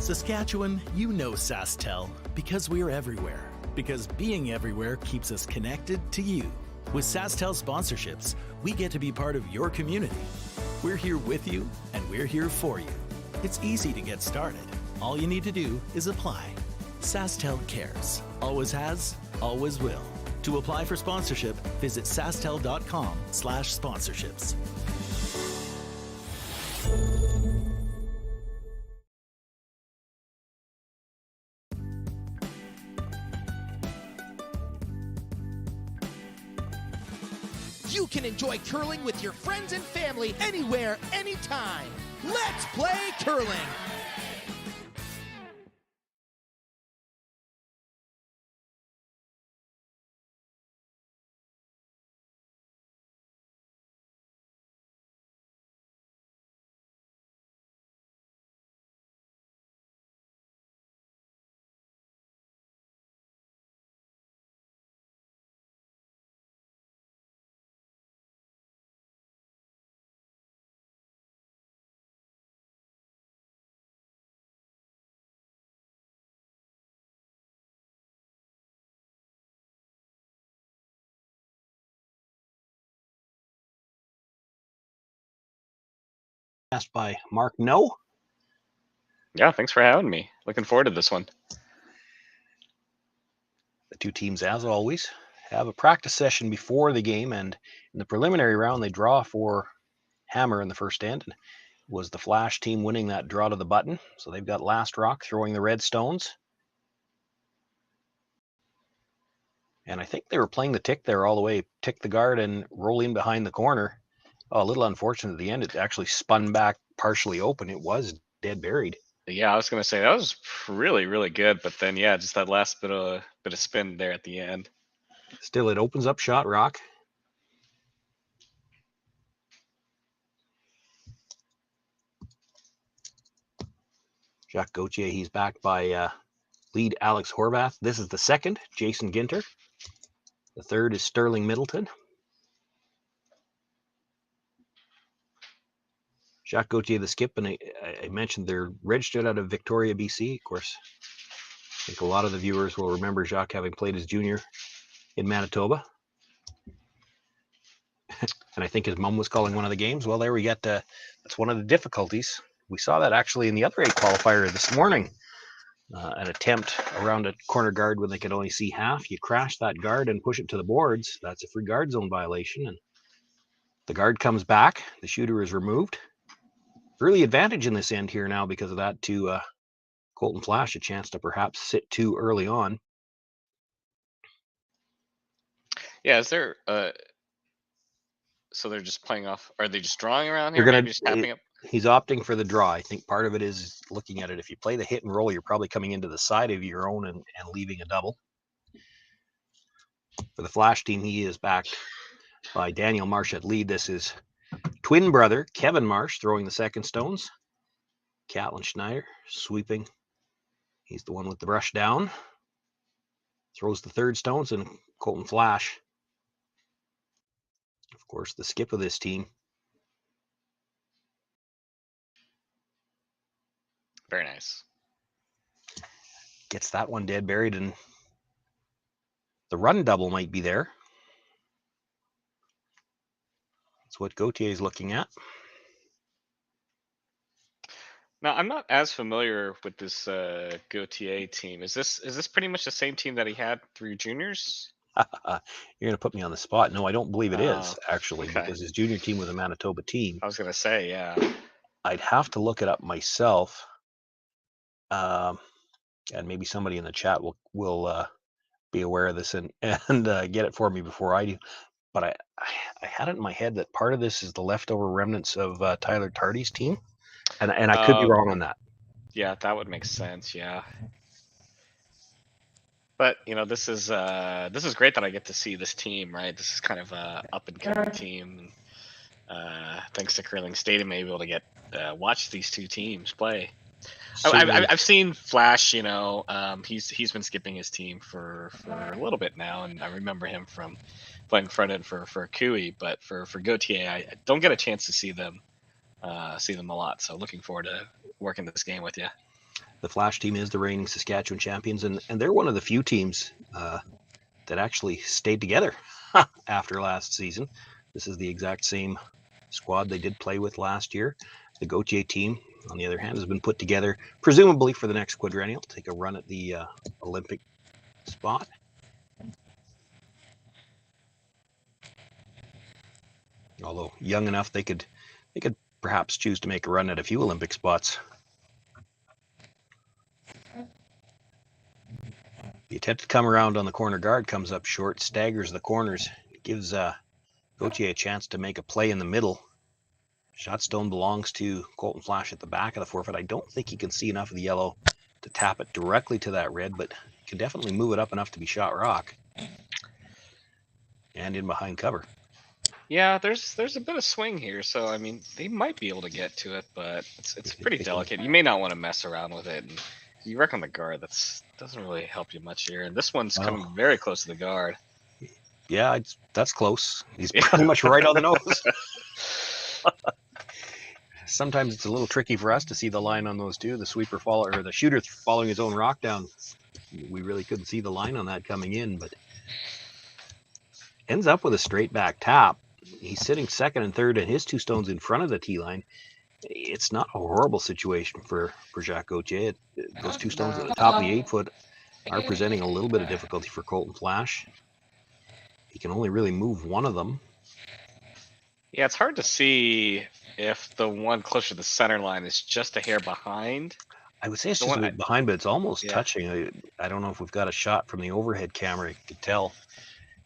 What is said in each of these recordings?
Saskatchewan, you know SaskTel because we're everywhere. Because being everywhere keeps us connected to you. With SaskTel sponsorships, we get to be part of your community. We're here with you, and we're here for you. It's easy to get started. All you need to do is apply. SaskTel cares. Always has, always will. To apply for sponsorship, visit sastel.com/sponsorships. You can enjoy curling with your friends and family anywhere, anytime. Let's play curling. Asked by Mark No. Yeah, thanks for having me. Looking forward to this one. The two teams, as always, have a practice session before the game, and in the preliminary round, they draw for Hammer in the first end. And it was the Flasch team winning that draw to the button, so they've got Last Rock throwing the red stones. And I think they were playing the tick there all the way, tick the guard and roll in behind the corner. Oh, a little unfortunate at the end. It actually spun back partially open. It was dead buried. Yeah, I was gonna say that was really, really good, but then yeah, just that last bit of spin there at the end. Still, it opens up shot rock. Jacques Gauthier, he's backed by lead Alex Horvath. This is the second, Jason Ginter. The third is Sterling Middleton. Jacques Gauthier, the skip, and I mentioned they're registered out of Victoria, BC. Of course, I think a lot of the viewers will remember Jacques having played as junior in Manitoba. And I think his mom was calling one of the games. Well, there we get, that's one of the difficulties. We saw that actually in the other A qualifier this morning. An attempt around a corner guard when they could only see half. You crash that guard and push it to the boards. That's a free guard zone violation. And the guard comes back. The shooter is removed. Early advantage in this end here now because of that to Colton Flasch, a chance to perhaps sit too early on. Yeah, is there so they're just playing off, are they just drawing around You're here? gonna, Maybe just tapping up? He's opting for the draw. I think part of it is looking at it. If you play the hit and roll, you're probably coming into the side of your own and leaving a double. For the Flasch team, he is backed by Daniel Marsh at lead. This is twin brother Kevin Marsh throwing the second stones. Catlin Schneider sweeping. He's the one with the brush down. Throws the third stones, and Colton Flasch, of course, the skip of this team. Very nice. Gets that one dead buried, and the run double might be there. That's what Gauthier is looking at. Now, I'm not as familiar with this Gauthier team. Is this pretty much the same team that he had through juniors? You're going to put me on the spot. No, I don't believe it is, Oh, actually, okay. because his junior team was a Manitoba team. I was gonna say, yeah. I'd have to look it up myself. And maybe somebody in the chat will be aware of this and get it for me before I do. But I had it in my head that part of this is the leftover remnants of Tyler Tardy's team. And I could be wrong on that. Yeah, that would make sense. Yeah. But you know, this is great that I get to see this team, right? This is kind of a up and coming team. Thanks to Curling Stadium, I'm able to get watch these two teams play. I've seen Flasch. You know, he's been skipping his team for a little bit now, and I remember him from playing front end for Cooey. But for Gauthier, I don't get a chance to see them a lot. So looking forward to working this game with you. The Flash team is the reigning Saskatchewan champions, and they're one of the few teams that actually stayed together after last season. This is the exact same squad they did play with last year. The Gauthier team, on the other hand, has been put together presumably for the next quadrennial, take a run at the Olympic spot. Although young enough, they could perhaps choose to make a run at a few Olympic spots. The attempt to come around on the corner guard comes up short, staggers the corners. It gives Gauthier a chance to make a play in the middle. Shot stone belongs to Colton Flasch at the back of the forfeit. I don't think he can see enough of the yellow to tap it directly to that red, but he can definitely move it up enough to be shot rock. And in behind cover. Yeah, there's a bit of swing here, so I mean they might be able to get to it, but it's pretty delicate. You may not want to mess around with it. And you wreck on the guard. Doesn't really help you much here. And this one's coming very close to the guard. Yeah, that's close. He's pretty much right on the nose. Sometimes it's a little tricky for us to see the line on those two. The sweeper or the shooter following his own rock down. We really couldn't see the line on that coming in, but ends up with a straight back tap. He's sitting second and third, and his two stones in front of the tee line. It's not a horrible situation for Jacques Gauthier. Those two stones at the top of the 8-foot are presenting a little bit of difficulty for Colton Flasch. He can only really move one of them. Yeah, it's hard to see if the one closer to the center line is just a hair behind. I would say it's just a bit behind, but it's almost touching. I don't know if we've got a shot from the overhead camera. You can tell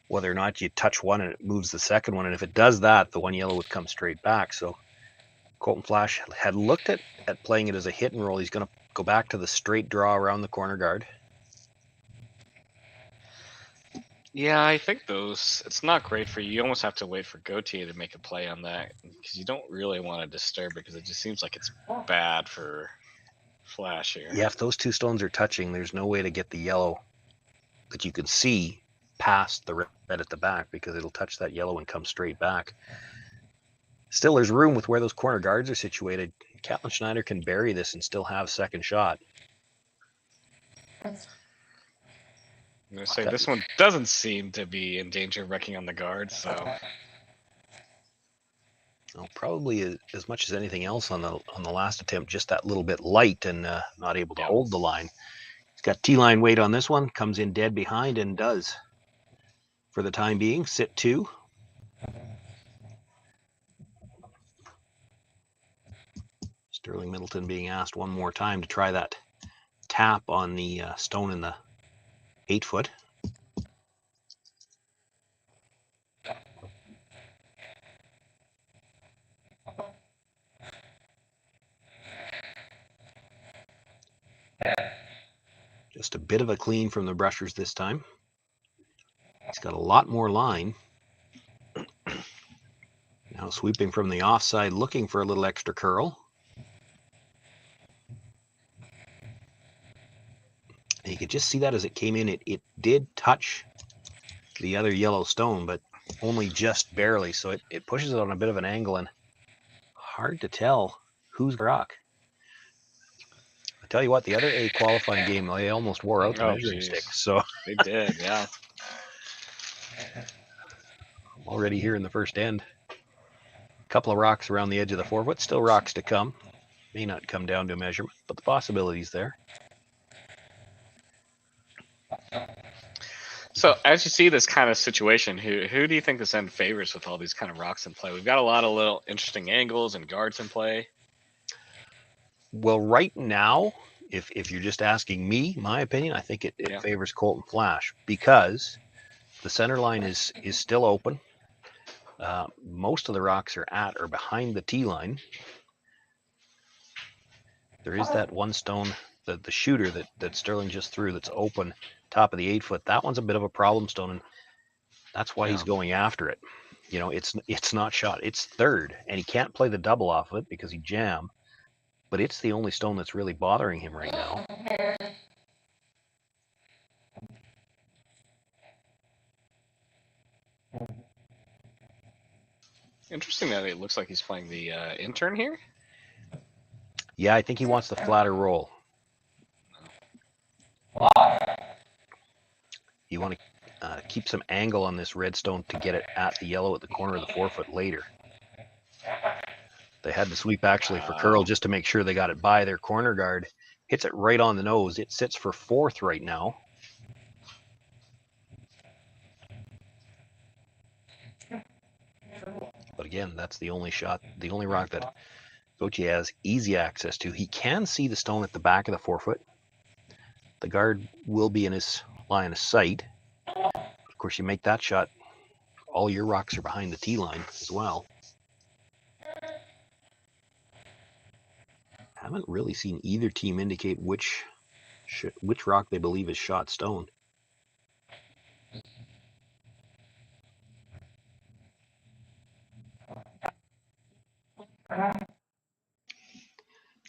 whether or not you touch one and it moves the second one. And if it does that, the one yellow would come straight back. So Colton Flasch had looked at playing it as a hit and roll. He's going to go back to the straight draw around the corner guard. Yeah, I think it's not great for you. You almost have to wait for Gauthier to make a play on that because you don't really want to disturb it because it just seems like it's bad for Flasch here. Yeah, if those two stones are touching, there's no way to get the yellow that you can see past the red at the back because it'll touch that yellow and come straight back. Still, there's room with where those corner guards are situated. Catlin Schneider can bury this and still have second shot. I'm going to say this one doesn't seem to be in danger of wrecking on the guard, so. Well, probably as much as anything else on the last attempt, just that little bit light and not able to hold the line. He's got T-line weight on this one, comes in dead behind and does, for the time being, sit two. Sterling Middleton being asked one more time to try that tap on the stone in the 8-foot. Just a bit of a clean from the brushers this time. He's got a lot more line. Now sweeping from the offside, looking for a little extra curl. And you could just see that as it came in, it did touch the other yellow stone, but only just barely. So it pushes it on a bit of an angle and hard to tell who's rock. I tell you what, the other A qualifying game, they almost wore out the measuring stick. So they did, yeah. Already here in the first end. A couple of rocks around the edge of the 4-foot, still rocks to come. May not come down to a measurement, but the possibility's there. So as you see this kind of situation, who do you think this end favors with all these kind of rocks in play? We've got a lot of little interesting angles and guards in play. Well, right now, if you're just asking me, my opinion, I think it favors Colton Flasch because the center line is still open. Most of the rocks are at or behind the tee line. There is that one stone, the shooter that Sterling just threw that's open, top of the 8-foot. That one's a bit of a problem stone, and that's why he's going after it. You know, it's not shot. It's third, and he can't play the double off of it because he jammed. But it's the only stone that's really bothering him right now. Interesting that it looks like he's playing the intern here. Yeah, I think he wants the flatter roll. You want to keep some angle on this redstone to get it at the yellow at the corner of the 4-foot later. They had to sweep actually for curl just to make sure they got it by their corner guard. Hits it right on the nose. It sits for 4th right now. But again, that's the only shot, the only rock that Gauthier has easy access to. He can see the stone at the back of the 4-foot. The guard will be in his line of sight. Of course, you make that shot, all your rocks are behind the tee line as well. Haven't really seen either team indicate which rock they believe is shot stone.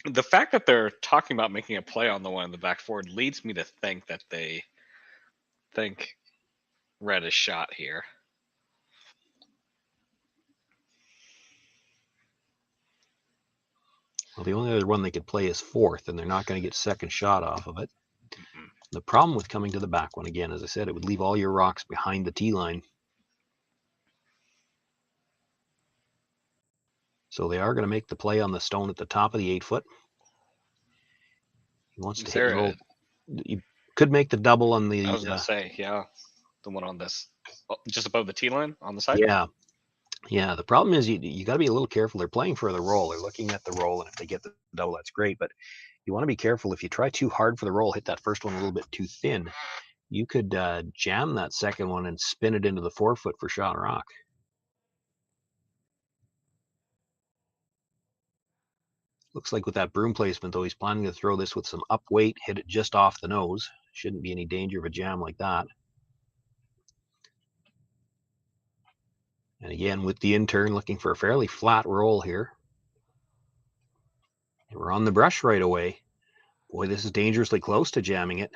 The fact that they're talking about making a play on the one in the back forward leads me to think that they think red is shot here. Well, the only other one they could play is 4th, and they're not going to get second shot off of it. The problem with coming to the back one, again, as I said, it would leave all your rocks behind the tee line. So they are going to make the play on the stone at the top of the 8-foot. He wants to hit and roll. You could make the double on the. I was going to say, yeah, the one on this, just above the tee line on the side. Yeah. The problem is you got to be a little careful. They're playing for the roll. They're looking at the roll, and if they get the double, that's great. But you want to be careful. If you try too hard for the roll, hit that first one a little bit too thin, you could jam that second one and spin it into the 4-foot for shot rock. Looks like with that broom placement, though, he's planning to throw this with some up weight, hit it just off the nose. Shouldn't be any danger of a jam like that. And again, with the in-turn, looking for a fairly flat roll here. And we're on the brush right away. Boy, this is dangerously close to jamming it.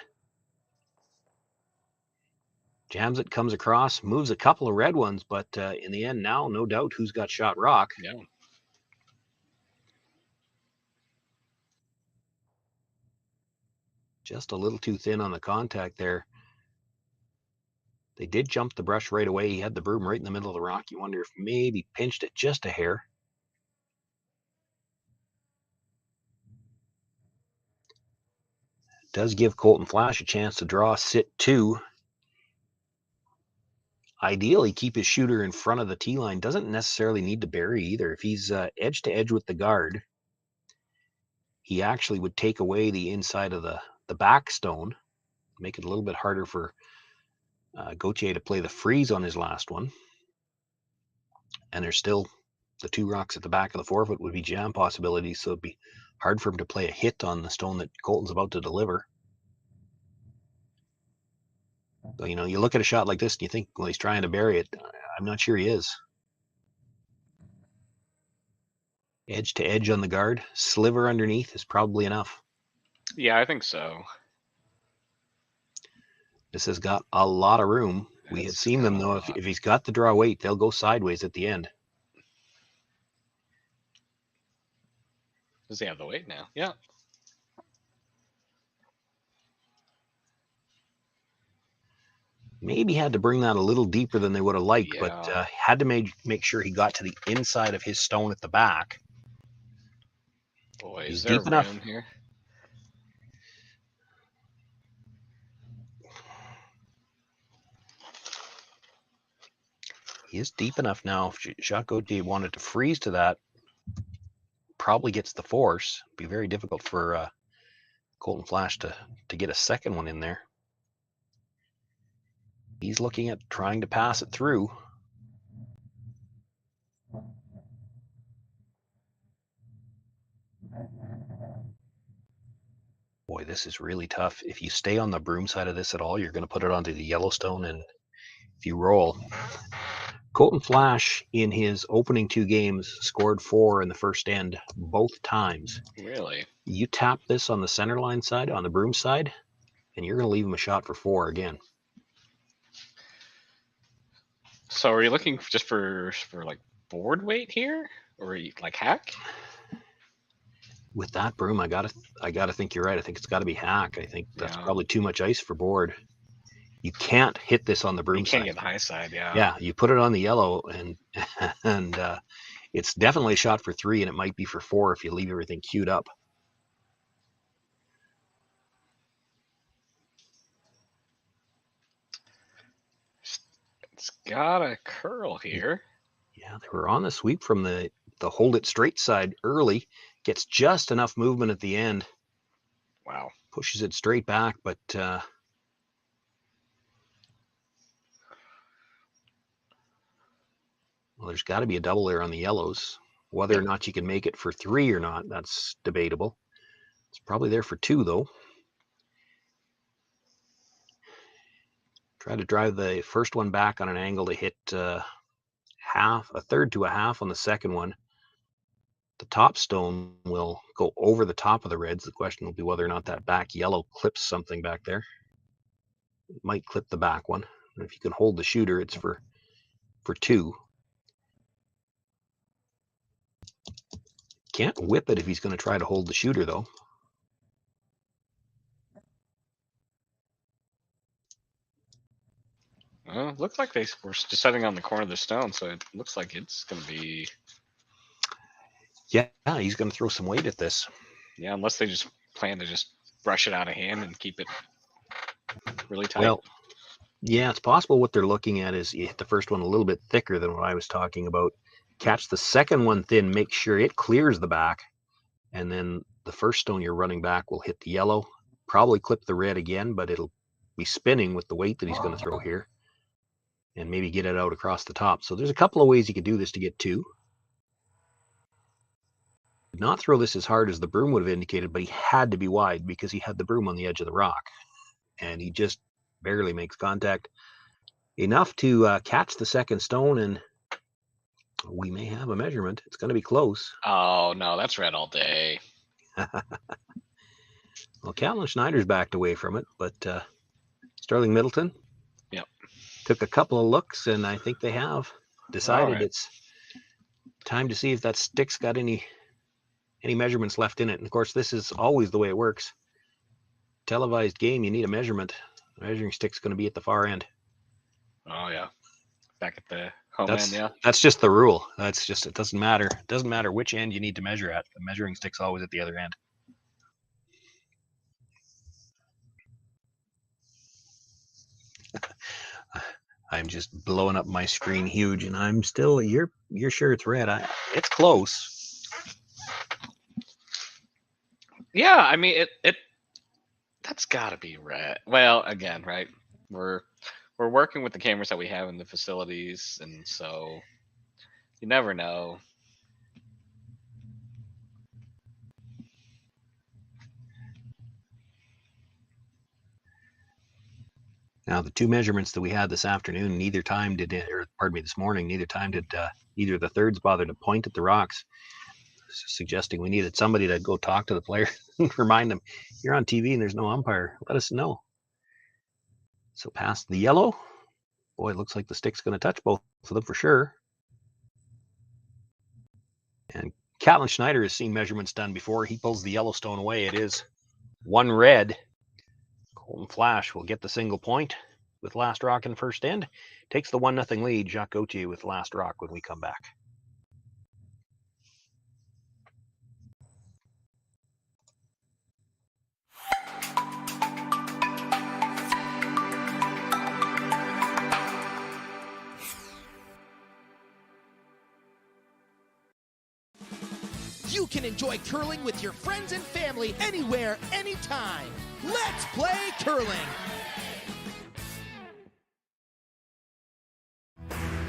Jams it, comes across, moves a couple of red ones, but in the end now, no doubt who's got shot rock. Yeah. Just a little too thin on the contact there. They did jump the brush right away. He had the broom right in the middle of the rock. You wonder if maybe pinched it just a hair. It does give Colton Flasch a chance to draw sit 2. Ideally, keep his shooter in front of the tee line. Doesn't necessarily need to bury either. If he's edge to edge with the guard, he actually would take away the inside of the back stone, make it a little bit harder for Gauthier to play the freeze on his last one. And there's still the 2 rocks at the back of the 4-foot would be jam possibilities, so it'd be hard for him to play a hit on the stone that Colton's about to deliver. So, you look at a shot like this and you think, well, he's trying to bury it. I'm not sure he is. Edge to edge on the guard, sliver underneath is probably enough. Yeah, I think so. This has got a lot of room. We have seen them, though, if he's got the draw weight, they'll go sideways at the end. Does he have the weight now? Yeah. Maybe had to bring that a little deeper than they would have liked, Yeah. but had to make sure he got to the inside of his stone at the back. Boy, He's is there deep enough room here? He is deep enough now. If Jacques Gauthier wanted to freeze to that, probably gets the force. Be very difficult for Colton Flasch to get a second one in there. He's looking at trying to pass it through. Boy, this is really tough. If you stay on the broom side of this at all, you're going to put it onto the Yellowstone, and if you roll. Colton Flasch, in his opening 2 games, scored 4 in the first end, both times. Really? You tap this on the center line side, on the broom side, and you're going to leave him a shot for 4 again. So are you looking just for like board weight here, or like hack? With that broom, I gotta think you're right. I think it's got to be hack. I think that's Yeah. probably too much ice for board. You can't hit this on the broom You can't side. get the high side, yeah. Yeah, you put it on the yellow, and it's definitely a shot for 3, and it might be for 4 if you leave everything queued up. It's got a curl here. Yeah, they were on the sweep from the hold it straight side early. Gets just enough movement at the end. Wow. Pushes it straight back, but well, there's got to be a double there on the yellows. Whether or not you can make it for 3 or not, that's debatable. It's probably there for 2, though. Try to drive the first one back on an angle to hit a third to a half on the second one. The top stone will go over the top of the reds. The question will be whether or not that back yellow clips something back there. It might clip the back one. And if you can hold the shooter, it's for 2. Can't whip it if he's going to try to hold the shooter, though. Well, looks like they were just setting on the corner of the stone, so it looks like it's going to be... Yeah, he's going to throw some weight at this. Yeah, unless they just plan to just brush it out of hand and keep it really tight. Well, yeah, it's possible what they're looking at is you hit the first one a little bit thicker than what I was talking about. Catch the second one thin, make sure it clears the back, and then the first stone you're running back will hit the yellow, probably clip the red again, but it'll be spinning with the weight that he's going to throw here, and maybe get it out across the top. So there's a couple of ways you could do this to get 2. Did not throw this as hard as the broom would have indicated, but he had to be wide because he had the broom on the edge of the rock, and he just barely makes contact enough to catch the second stone, and we may have a measurement. It's going to be close. Oh, no, that's red all day. Well, Calvin Schneider's backed away from it, but Sterling Middleton took a couple of looks, and I think they have decided it's time to see if that stick's got any measurements left in it. And of course, this is always the way it works. Televised game, you need a measurement. The measuring stick's going to be at the far end. Oh, yeah. Back at the home end, yeah. That's just the rule. That's just, it doesn't matter. It doesn't matter which end you need to measure at. The measuring stick's always at the other end. I'm just blowing up my screen huge, and I'm still, you're sure it's red. It's close. Yeah, I mean, that's got to be red. Well, again, right? We're working with the cameras that we have in the facilities, and so you never know. Now, the 2 measurements that we had this afternoon, this morning, neither time did either of the thirds bother to point at the rocks, suggesting we needed somebody to go talk to the player and remind them, you're on TV and there's no umpire. Let us know. So past the yellow. Boy, it looks like the stick's going to touch both of them for sure. And Calvin Schneider has seen measurements done before. He pulls the yellow stone away. It is 1 red. Colton Flasch will get the single point with last rock in first end. Takes the 1-0 lead. Jacques Gauthier with last rock when we come back. You can enjoy curling with your friends and family anywhere, anytime. Let's play curling.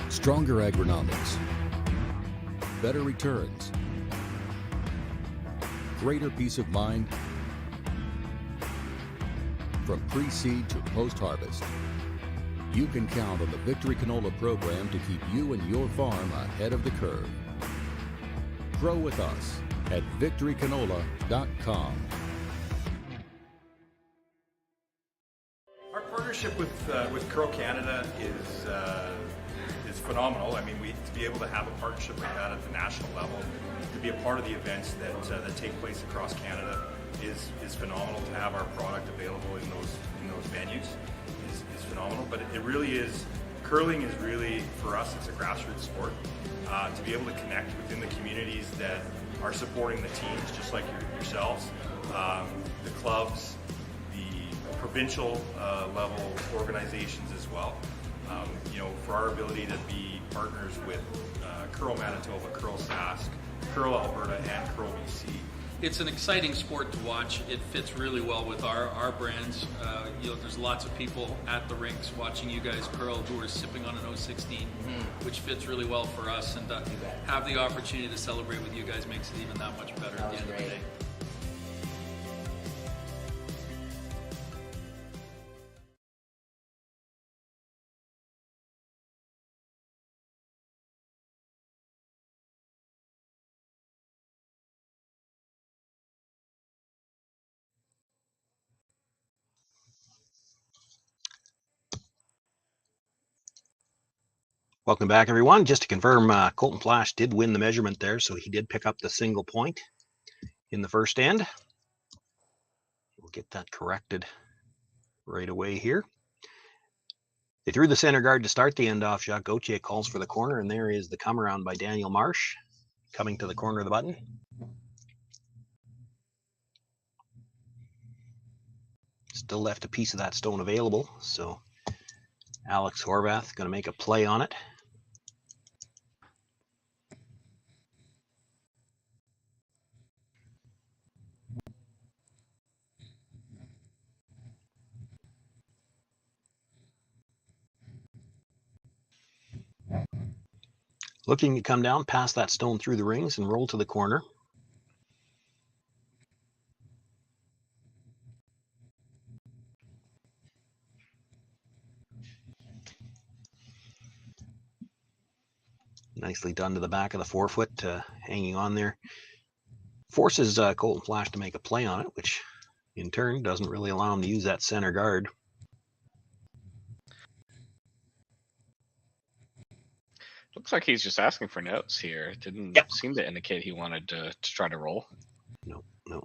Stronger agronomics, better returns, greater peace of mind from pre-seed to post-harvest. You can count on the Victory Canola program to keep you and your farm ahead of the curve. Grow with us at victorycanola.com. Our partnership with Curl Canada is phenomenal. I mean, to be able to have a partnership like that at the national level, to be a part of the events that take place across Canada is phenomenal. To have our product available in those venues is phenomenal. But it really is, curling is really, for us, it's a grassroots sport. To be able to connect within the communities that are supporting the teams, just like yourselves, the clubs, the provincial level organizations as well. You know, for our ability to be partners with Curl Manitoba, Curl Sask, Curl Alberta, and Curl BC. It's an exciting sport to watch. It fits really well with our brands. You know, there's lots of people at the rinks watching you guys curl who are sipping on an 016, which fits really well for us. And have the opportunity to celebrate with you guys makes it even that much better at the end of the day. Welcome back, everyone. Just to confirm, Colton Flasch did win the measurement there, so he did pick up the single point in the first end. We'll get that corrected right away here. They threw the center guard to start the end off. Jacques Gauthier calls for the corner, and there is the come around by Daniel Marsh coming to the corner of the button. Still left a piece of that stone available, so Alex Horvath going to make a play on it. Looking to come down, pass that stone through the rings and roll to the corner. Nicely done to the back of the forefoot, hanging on there. Forces Colton Flasch to make a play on it, which in turn doesn't really allow him to use that center guard. Looks like he's just asking for notes here. It didn't seem to indicate he wanted to try to roll. No.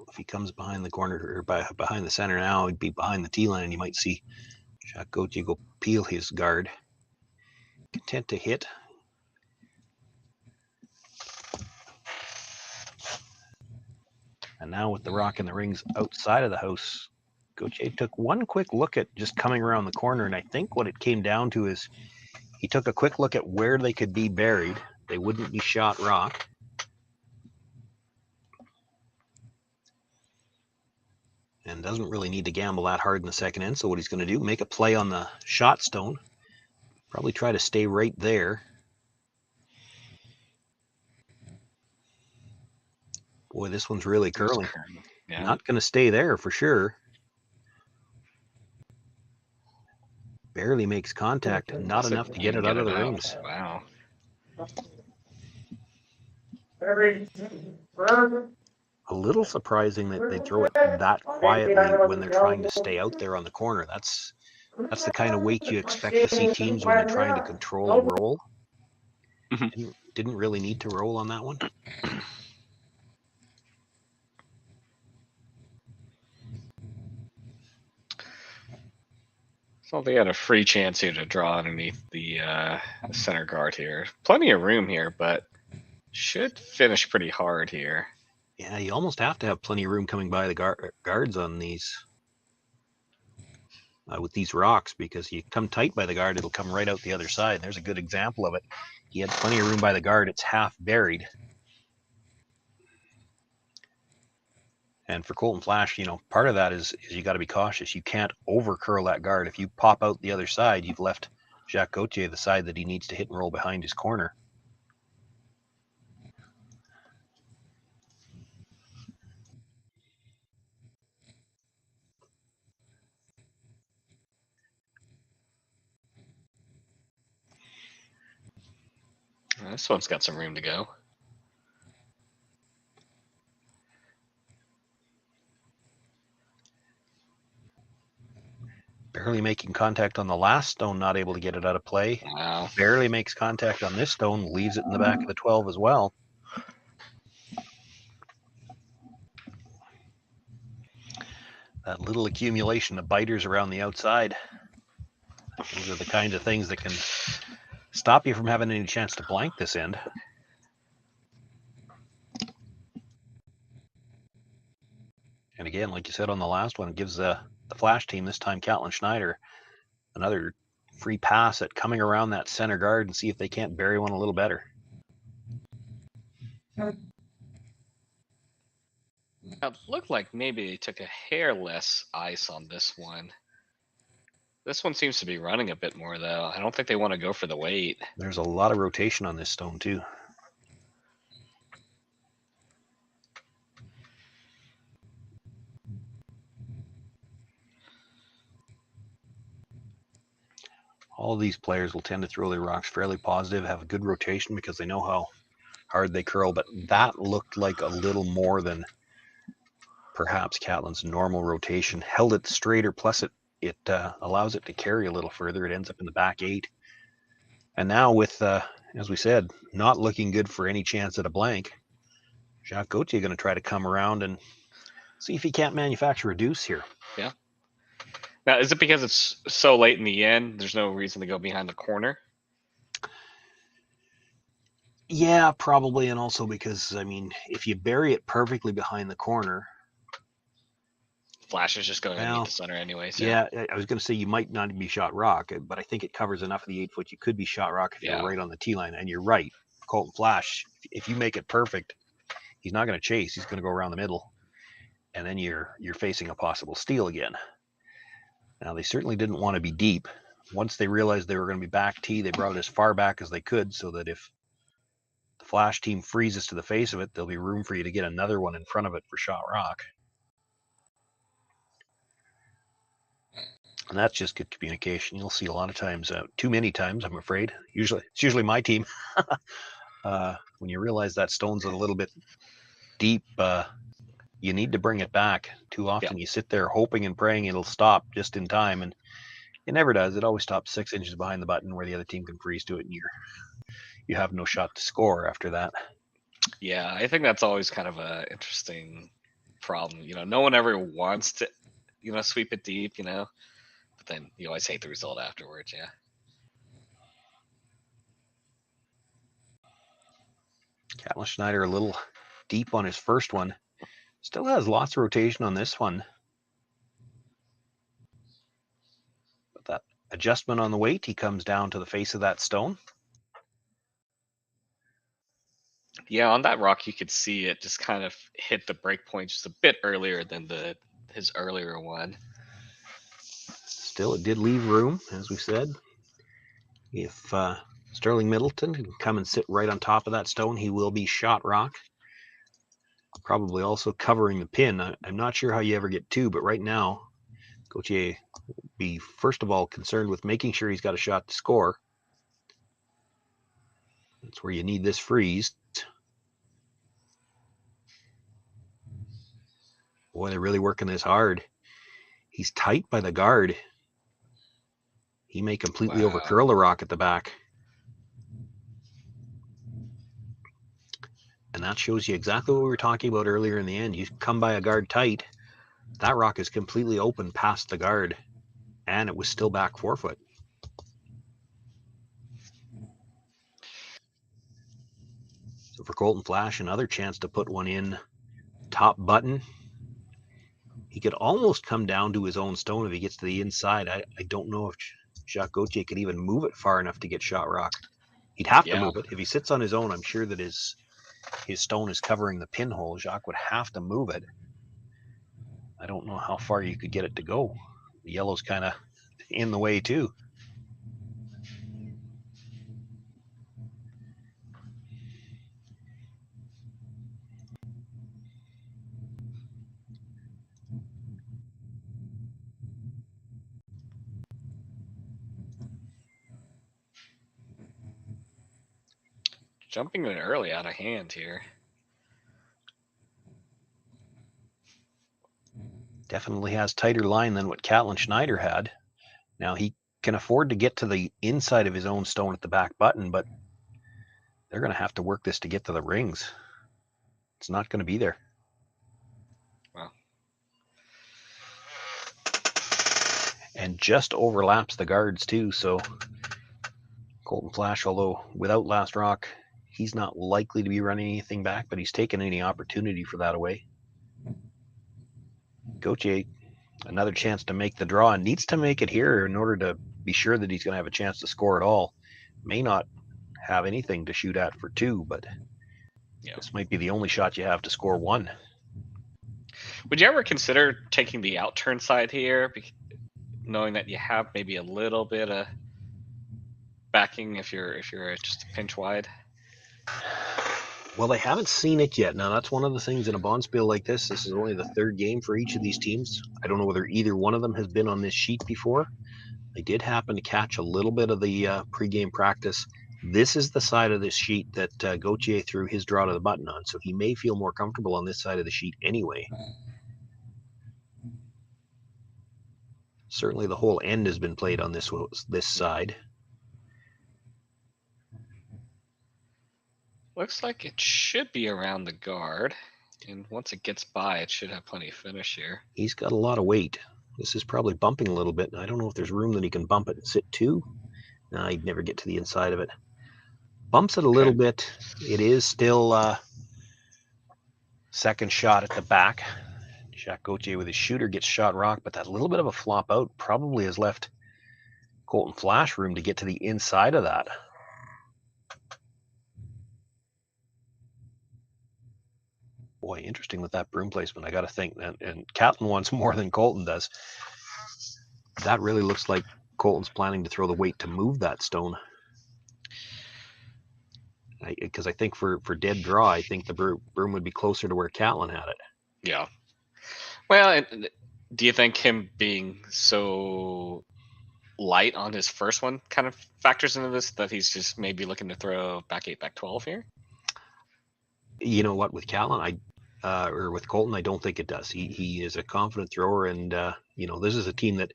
If he comes behind the corner or behind the center now, he'd be behind the tee line, and you might see Jacques Gauthier go peel his guard. Content to hit. And now with the rock in the rings outside of the house, Gauthier took one quick look at just coming around the corner, and I think what it came down to is he took a quick look at where they could be buried. They wouldn't be shot rock. And doesn't really need to gamble that hard in the second end, so what he's going to do, make a play on the shot stone. Probably try to stay right there. Boy, this one's really curling. Yeah. Not going to stay there for sure. Barely makes contact. Not enough to get it out of the rings. Wow. A little surprising that they throw it that quietly when they're trying to stay out there on the corner. That's the kind of weight you expect to see teams when they're trying to control a roll. Didn't really need to roll on that one. So they had a free chance here to draw underneath the center guard here. Plenty of room here, but should finish pretty hard here. Yeah, you almost have to have plenty of room coming by the guards on these with these rocks, because you come tight by the guard, it'll come right out the other side. There's a good example of it. He had plenty of room by the guard. It's half buried. And for Colton Flasch, you know, part of that is you got to be cautious. You can't over curl that guard. If you pop out the other side, you've left Jacques Gauthier the side that he needs to hit and roll behind his corner. This one's got some room to go. barely making contact on the last stone, not able to get it out of play. Wow. Barely makes contact on this stone, leaves it in the back of the 12 as well. That little accumulation of biters around the outside. Those are the kind of things that can stop you from having any chance to blank this end. And again, like you said on the last one, it gives the Flasch team, this time Colton Schneider, another free pass at coming around that center guard and see if they can't bury one a little better. It looked like maybe they took a hair less ice on this one. This one seems to be running a bit more, though. I don't think they want to go for the weight. There's a lot of rotation on this stone, too. All of these players will tend to throw their rocks fairly positive, have a good rotation because they know how hard they curl, but that looked like a little more than perhaps Catlin's normal rotation. Held it straighter, plus it allows it to carry a little further. It ends up in the back 8. And now with, as we said, not looking good for any chance at a blank, Jacques Gauthier going to try to come around and see if he can't manufacture a deuce here. Yeah. Now, is it because it's so late in the end, there's no reason to go behind the corner? Yeah, probably. And also because, I mean, if you bury it perfectly behind the corner. Flasch is just going underneath the center anyway. So. Yeah, I was going to say you might not be shot rock, but I think it covers enough of the 8 foot. You could be shot rock if you're right on the tee line. And you're right. Colton Flasch, if you make it perfect, he's not going to chase. He's going to go around the middle. And then you're facing a possible steal again. Now, they certainly didn't want to be deep. Once they realized they were going to be back tee, they brought it as far back as they could so that if the Flasch team freezes to the face of it, there'll be room for you to get another one in front of it for shot rock. And that's just good communication. You'll see a lot of times, too many times, I'm afraid. It's usually my team. When you realize that stone's a little bit deep, you need to bring it back. Too often you sit there hoping and praying it'll stop just in time, and it never does. It always stops 6 inches behind the button where the other team can freeze to it, and you have no shot to score after that. Yeah, I think that's always kind of a interesting problem. You know, no one ever wants to, sweep it deep, but then you always hate the result afterwards. Yeah. Colton Schneider a little deep on his first one. Still has lots of rotation on this one. But that adjustment on the weight, he comes down to the face of that stone. Yeah, on that rock, you could see it just kind of hit the break point just a bit earlier than his earlier one. Still, it did leave room, as we said. If Sterling Middleton can come and sit right on top of that stone, he will be shot rock. Probably also covering the pin. I'm not sure how you ever get 2, but right now, Gauthier will be first of all concerned with making sure he's got a shot to score. That's where you need this freeze. Boy, they're really working this hard. He's tight by the guard. He may completely overcurl the rock at the back. And that shows you exactly what we were talking about earlier in the end. You come by a guard tight, that rock is completely open past the guard, and it was still back 4 foot. So for Colton Flasch, another chance to put one in top button. He could almost come down to his own stone if he gets to the inside. I don't know if Jacques Gauthier could even move it far enough to get shot rock. He'd have to move it. If he sits on his own, I'm sure that his stone is covering the pinhole. Jacques would have to move it. I don't know how far you could get it to go. The yellow's kind of in the way too. Jumping in early out of hand here. Definitely has tighter line than what Colton Schneider had. Now he can afford to get to the inside of his own stone at the back button, but they're going to have to work this to get to the rings. It's not going to be there. Wow. And just overlaps the guards too, so Colton Flasch, although without last rock, he's not likely to be running anything back, but he's taken any opportunity for that away. Gauthier, another chance to make the draw, and needs to make it here in order to be sure that he's going to have a chance to score at all. May not have anything to shoot at for 2, but this might be the only shot you have to score 1. Would you ever consider taking the out turn side here, knowing that you have maybe a little bit of backing if you're just a pinch wide? Well, they haven't seen it yet. Now, that's one of the things in a bonspiel like this. This is only the 3rd game for each of these teams. I don't know whether either one of them has been on this sheet before. They did happen to catch a little bit of the pregame practice. This is the side of this sheet that Gauthier threw his draw to the button on, so he may feel more comfortable on this side of the sheet anyway. Certainly the whole end has been played on this side. Looks like it should be around the guard, and once it gets by, it should have plenty of finish here. He's got a lot of weight. This is probably bumping a little bit. I don't know if there's room that he can bump it and sit 2. No, he'd never get to the inside of it. Bumps it a little bit. It is still second shot at the back. Jacques Gauthier with his shooter gets shot rock, but that little bit of a flop out probably has left Colton Flasch room to get to the inside of that. Boy, interesting with that broom placement. I got to think, and Catlin wants more than Colton does. That really looks like Colton's planning to throw the weight to move that stone. Because I think for dead draw, I think the broom would be closer to where Catlin had it. Yeah. Well, do you think him being so light on his first one kind of factors into this, that he's just maybe looking to throw back 8, back 12 here? You know what, with Catlin, or with Colton, I don't think it does. He is a confident thrower, and this is a team that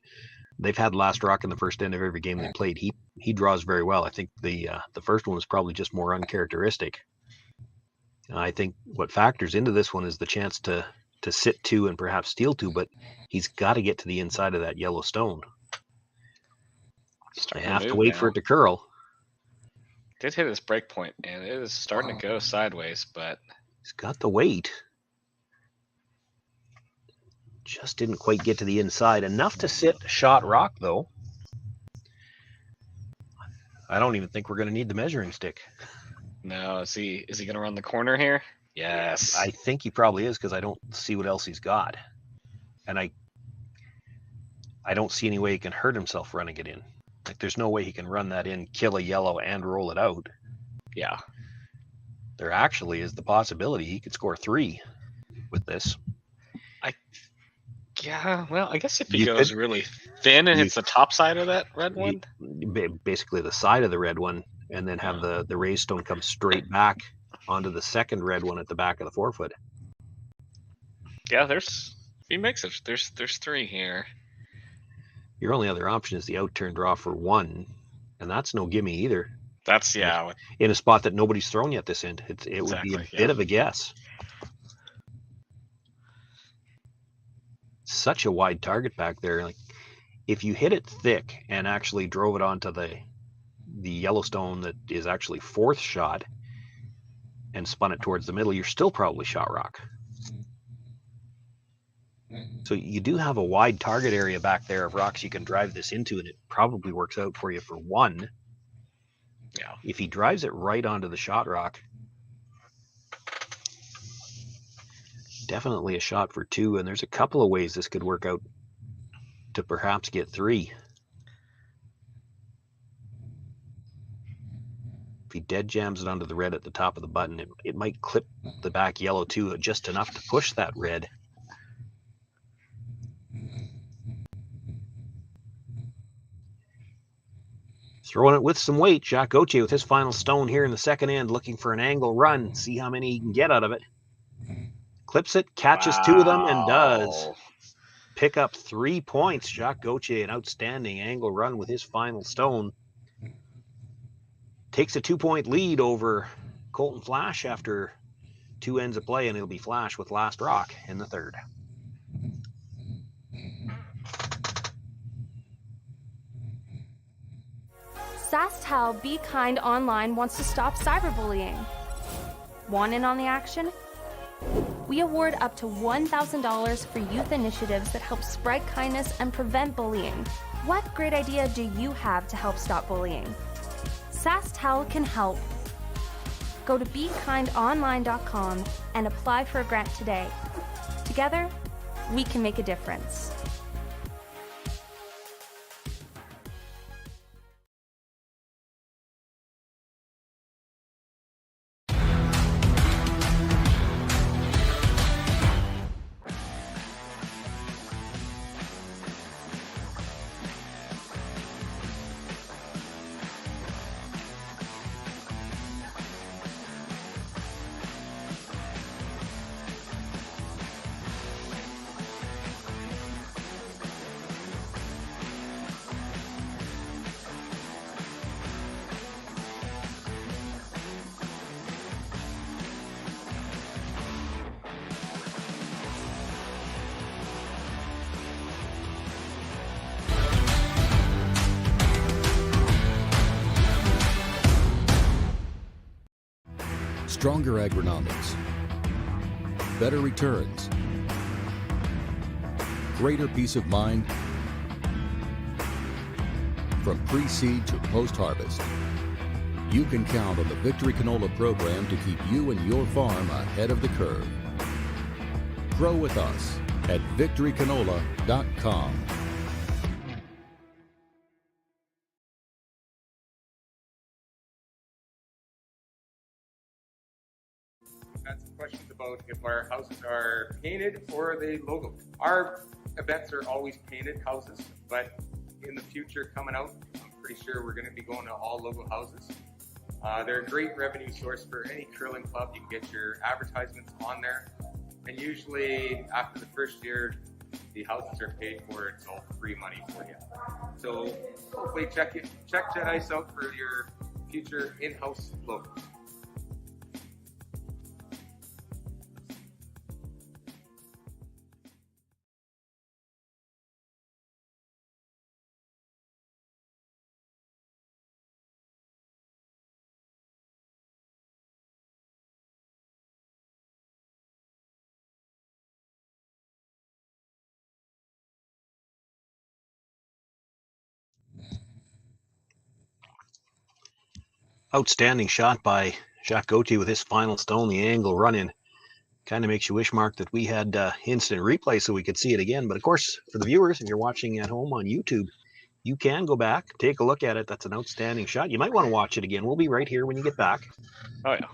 they've had last rock in the first end of every game they played. He draws very well. I think the first one was probably just more uncharacteristic. I think what factors into this one is the chance to sit 2 and perhaps steal 2, but he's got to get to the inside of that yellow stone. They have to wait for it to curl. Did hit his break point, and it is starting to go sideways, but he's got the weight. Just didn't quite get to the inside. Enough to sit shot rock, though. I don't even think we're going to need the measuring stick. No, is he going to run the corner here? Yes. I think he probably is, because I don't see what else he's got. And I don't see any way he can hurt himself running it in. Like, there's no way he can run that in, kill a yellow, and roll it out. Yeah. There actually is the possibility he could score 3 with this. Yeah, well, I guess if he goes really thin and hits the top side of that red one. Basically the side of the red one, and then have the raised stone come straight back onto the second red one at the back of the 4-foot. Yeah, if he makes it, there's 3 here. Your only other option is the out turn draw for 1, and that's no gimme either. That's, in a spot that nobody's thrown yet this end. It would be a bit of a guess. Such a wide target back there. Like, if you hit it thick and actually drove it onto the Yellowstone that is actually 4th shot and spun it towards the middle, you're still probably shot rock. So you do have a wide target area back there of rocks you can drive this into, and it probably works out for you for 1. Yeah. If he drives it right onto the shot rock, definitely a shot for 2, and there's a couple of ways this could work out to perhaps get 3. If he dead jams it onto the red at the top of the button, it might clip the back yellow too, just enough to push that red. Throwing it with some weight, Jacques Gauthier with his final stone here in the second end, looking for an angle run, see how many he can get out of it. Clips it, catches 2 of them, and does. pick up 3 points. Jacques Gauthier, an outstanding angle run with his final stone. Takes a 2-point lead over Colton Flasch after 2 ends of play, and it'll be Flasch with last rock in the third. SaskTel Be Kind Online wants to stop cyberbullying. Want in on the action? We award up to $1,000 for youth initiatives that help spread kindness and prevent bullying. What great idea do you have to help stop bullying? SaskTel can help. Go to BeKindOnline.com and apply for a grant today. Together, we can make a difference. Stronger agronomics, better returns, greater peace of mind from pre-seed to post-harvest. You can count on the Victory Canola program to keep you and your farm ahead of the curve. Grow with us at victorycanola.com. Had some questions about if our houses are painted or are they logo. Our events are always painted houses, but in the future coming out, I'm pretty sure we're going to be going to all logo houses. They're a great revenue source for any curling club. You can get your advertisements on there, and usually after the first year, the houses are paid for. It's all free money for you. So hopefully check Jet Ice out for your future in-house logo. Outstanding shot by Jacques Gauthier with his final stone, the angle run in. Kind of makes you wish, Mark, that we had instant replay so we could see it again. But of course, for the viewers, if you're watching at home on YouTube, you can go back, take a look at it. That's an outstanding shot. You might want to watch it again. We'll be right here when you get back. Oh yeah.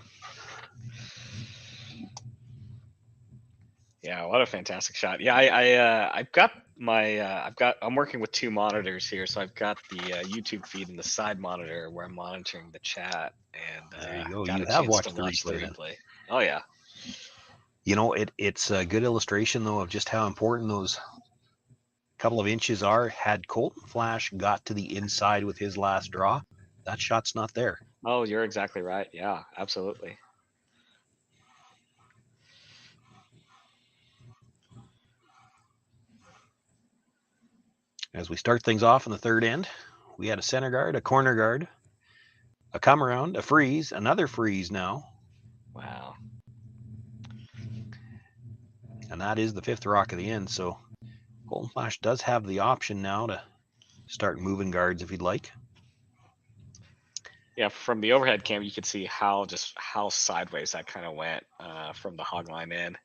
Yeah, what a fantastic shot. Yeah, I've got my I'm working with 2 monitors here, so I've got the YouTube feed and the side monitor where I'm monitoring the chat, and There you go. got You a have chance watched to the watch the replay then. replay. Oh yeah. You know, it's a good illustration, though, of just how important those couple of inches are. Had Colton Flasch got to the inside with his last draw, that shot's not there. Oh, you're exactly right. Yeah, absolutely. As we start things off in the third end, we had a center guard, a corner guard, a come around, a freeze, another freeze now. Wow. And that is the 5th rock of the end. So Colton Flasch does have the option now to start moving guards if he'd like. Yeah, from the overhead cam, you could see how sideways that kind of went from the hog line in.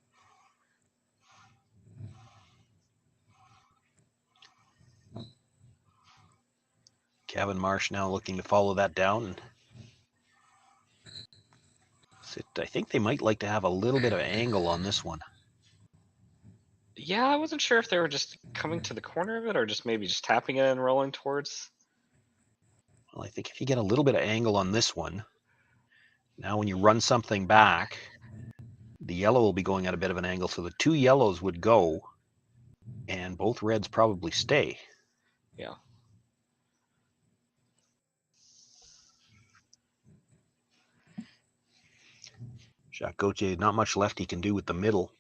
Kevin Marsh now looking to follow that down. And I think they might like to have a little bit of angle on this one. Yeah, I wasn't sure if they were just coming to the corner of it or just maybe just tapping it and rolling towards. Well, I think if you get a little bit of angle on this one, now when you run something back, the yellow will be going at a bit of an angle. So the 2 yellows would go and both reds probably stay. Yeah. Jacques Gauthier, not much left he can do with the middle.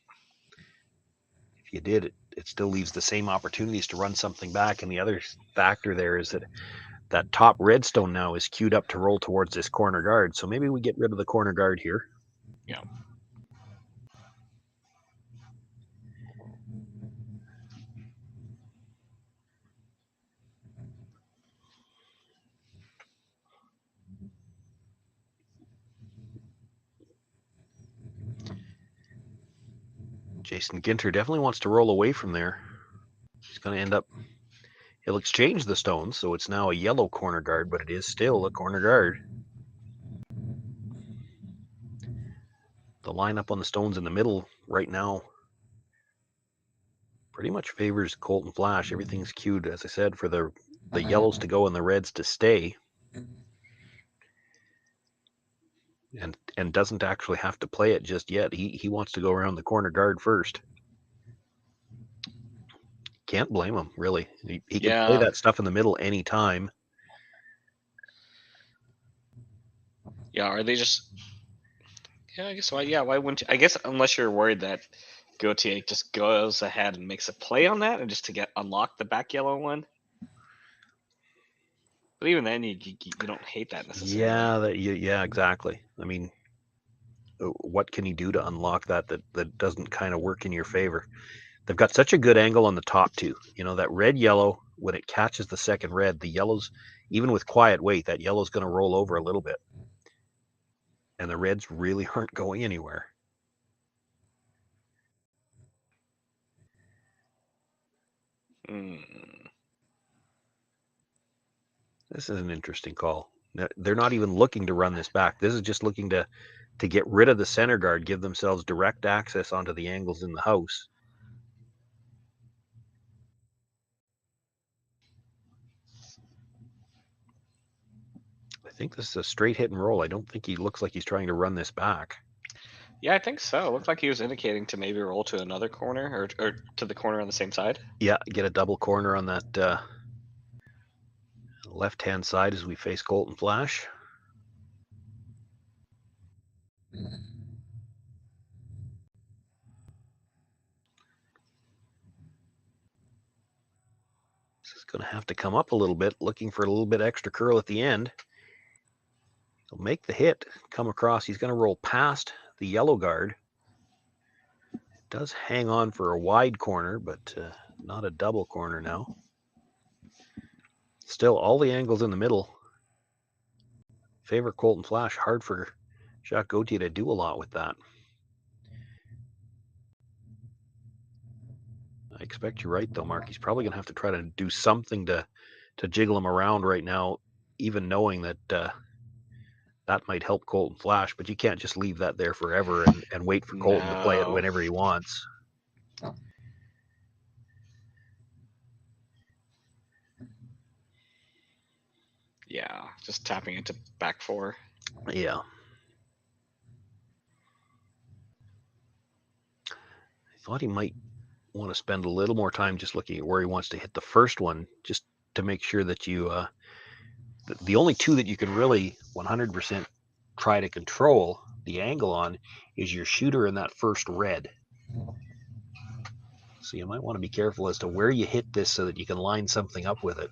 If you did, it still leaves the same opportunities to run something back. And the other factor there is that top redstone now is queued up to roll towards this corner guard. So maybe we get rid of the corner guard here. Yeah. Jason Ginter definitely wants to roll away from there. He's going to end up, he'll exchange the stones, so it's now a yellow corner guard, but it is still a corner guard. The lineup on the stones in the middle right now pretty much favors Colton Flasch. Everything's queued, as I said, for the yellows to go and the reds to stay. And doesn't actually have to play it just yet. He wants to go around the corner guard first. Can't blame him, really. He can play that stuff in the middle anytime. Yeah, are they just... Yeah, I guess why? Yeah, why wouldn't you? I guess unless you're worried that Gauthier just goes ahead and makes a play on that, and just to unlock the back yellow one. But even then, you don't hate that necessarily. Yeah, exactly. I mean, what can he do to unlock that doesn't kind of work in your favor? They've got such a good angle on the top two. You know, that red yellow, when it catches the second red, the yellows, even with quiet weight, that yellow's going to roll over a little bit. And the reds really aren't going anywhere. This is an interesting call. They're not even looking to run this back. This is just looking to get rid of the center guard, give themselves direct access onto the angles in the house. I think this is a straight hit and roll. I don't think he looks like he's trying to run this back. Yeah, I think so. It looked like he was indicating to maybe roll to another corner or to the corner on the same side. Yeah, get a double corner on that left-hand side as we face Colton Flasch. This is going to have to come up a little bit, looking for a little bit extra curl at the end. He'll make the hit, come across. He's going to roll past the yellow guard. Does hang on for a wide corner, but not a double corner now. Still, all the angles in the middle favor Colton Flasch. Hard for Jacques Gauthier to do a lot with that. I expect you're right, though, Mark. He's probably going to have to try to do something to jiggle him around right now, even knowing that that might help Colton Flasch, but you can't just leave that there forever and wait for Colton to play it whenever he wants. Yeah, just tapping into back four. Yeah. I thought he might want to spend a little more time just looking at where he wants to hit the first one, just to make sure that you the only two that you can really 100% try to control the angle on is your shooter and that first red. So you might want to be careful as to where you hit this so that you can line something up with it.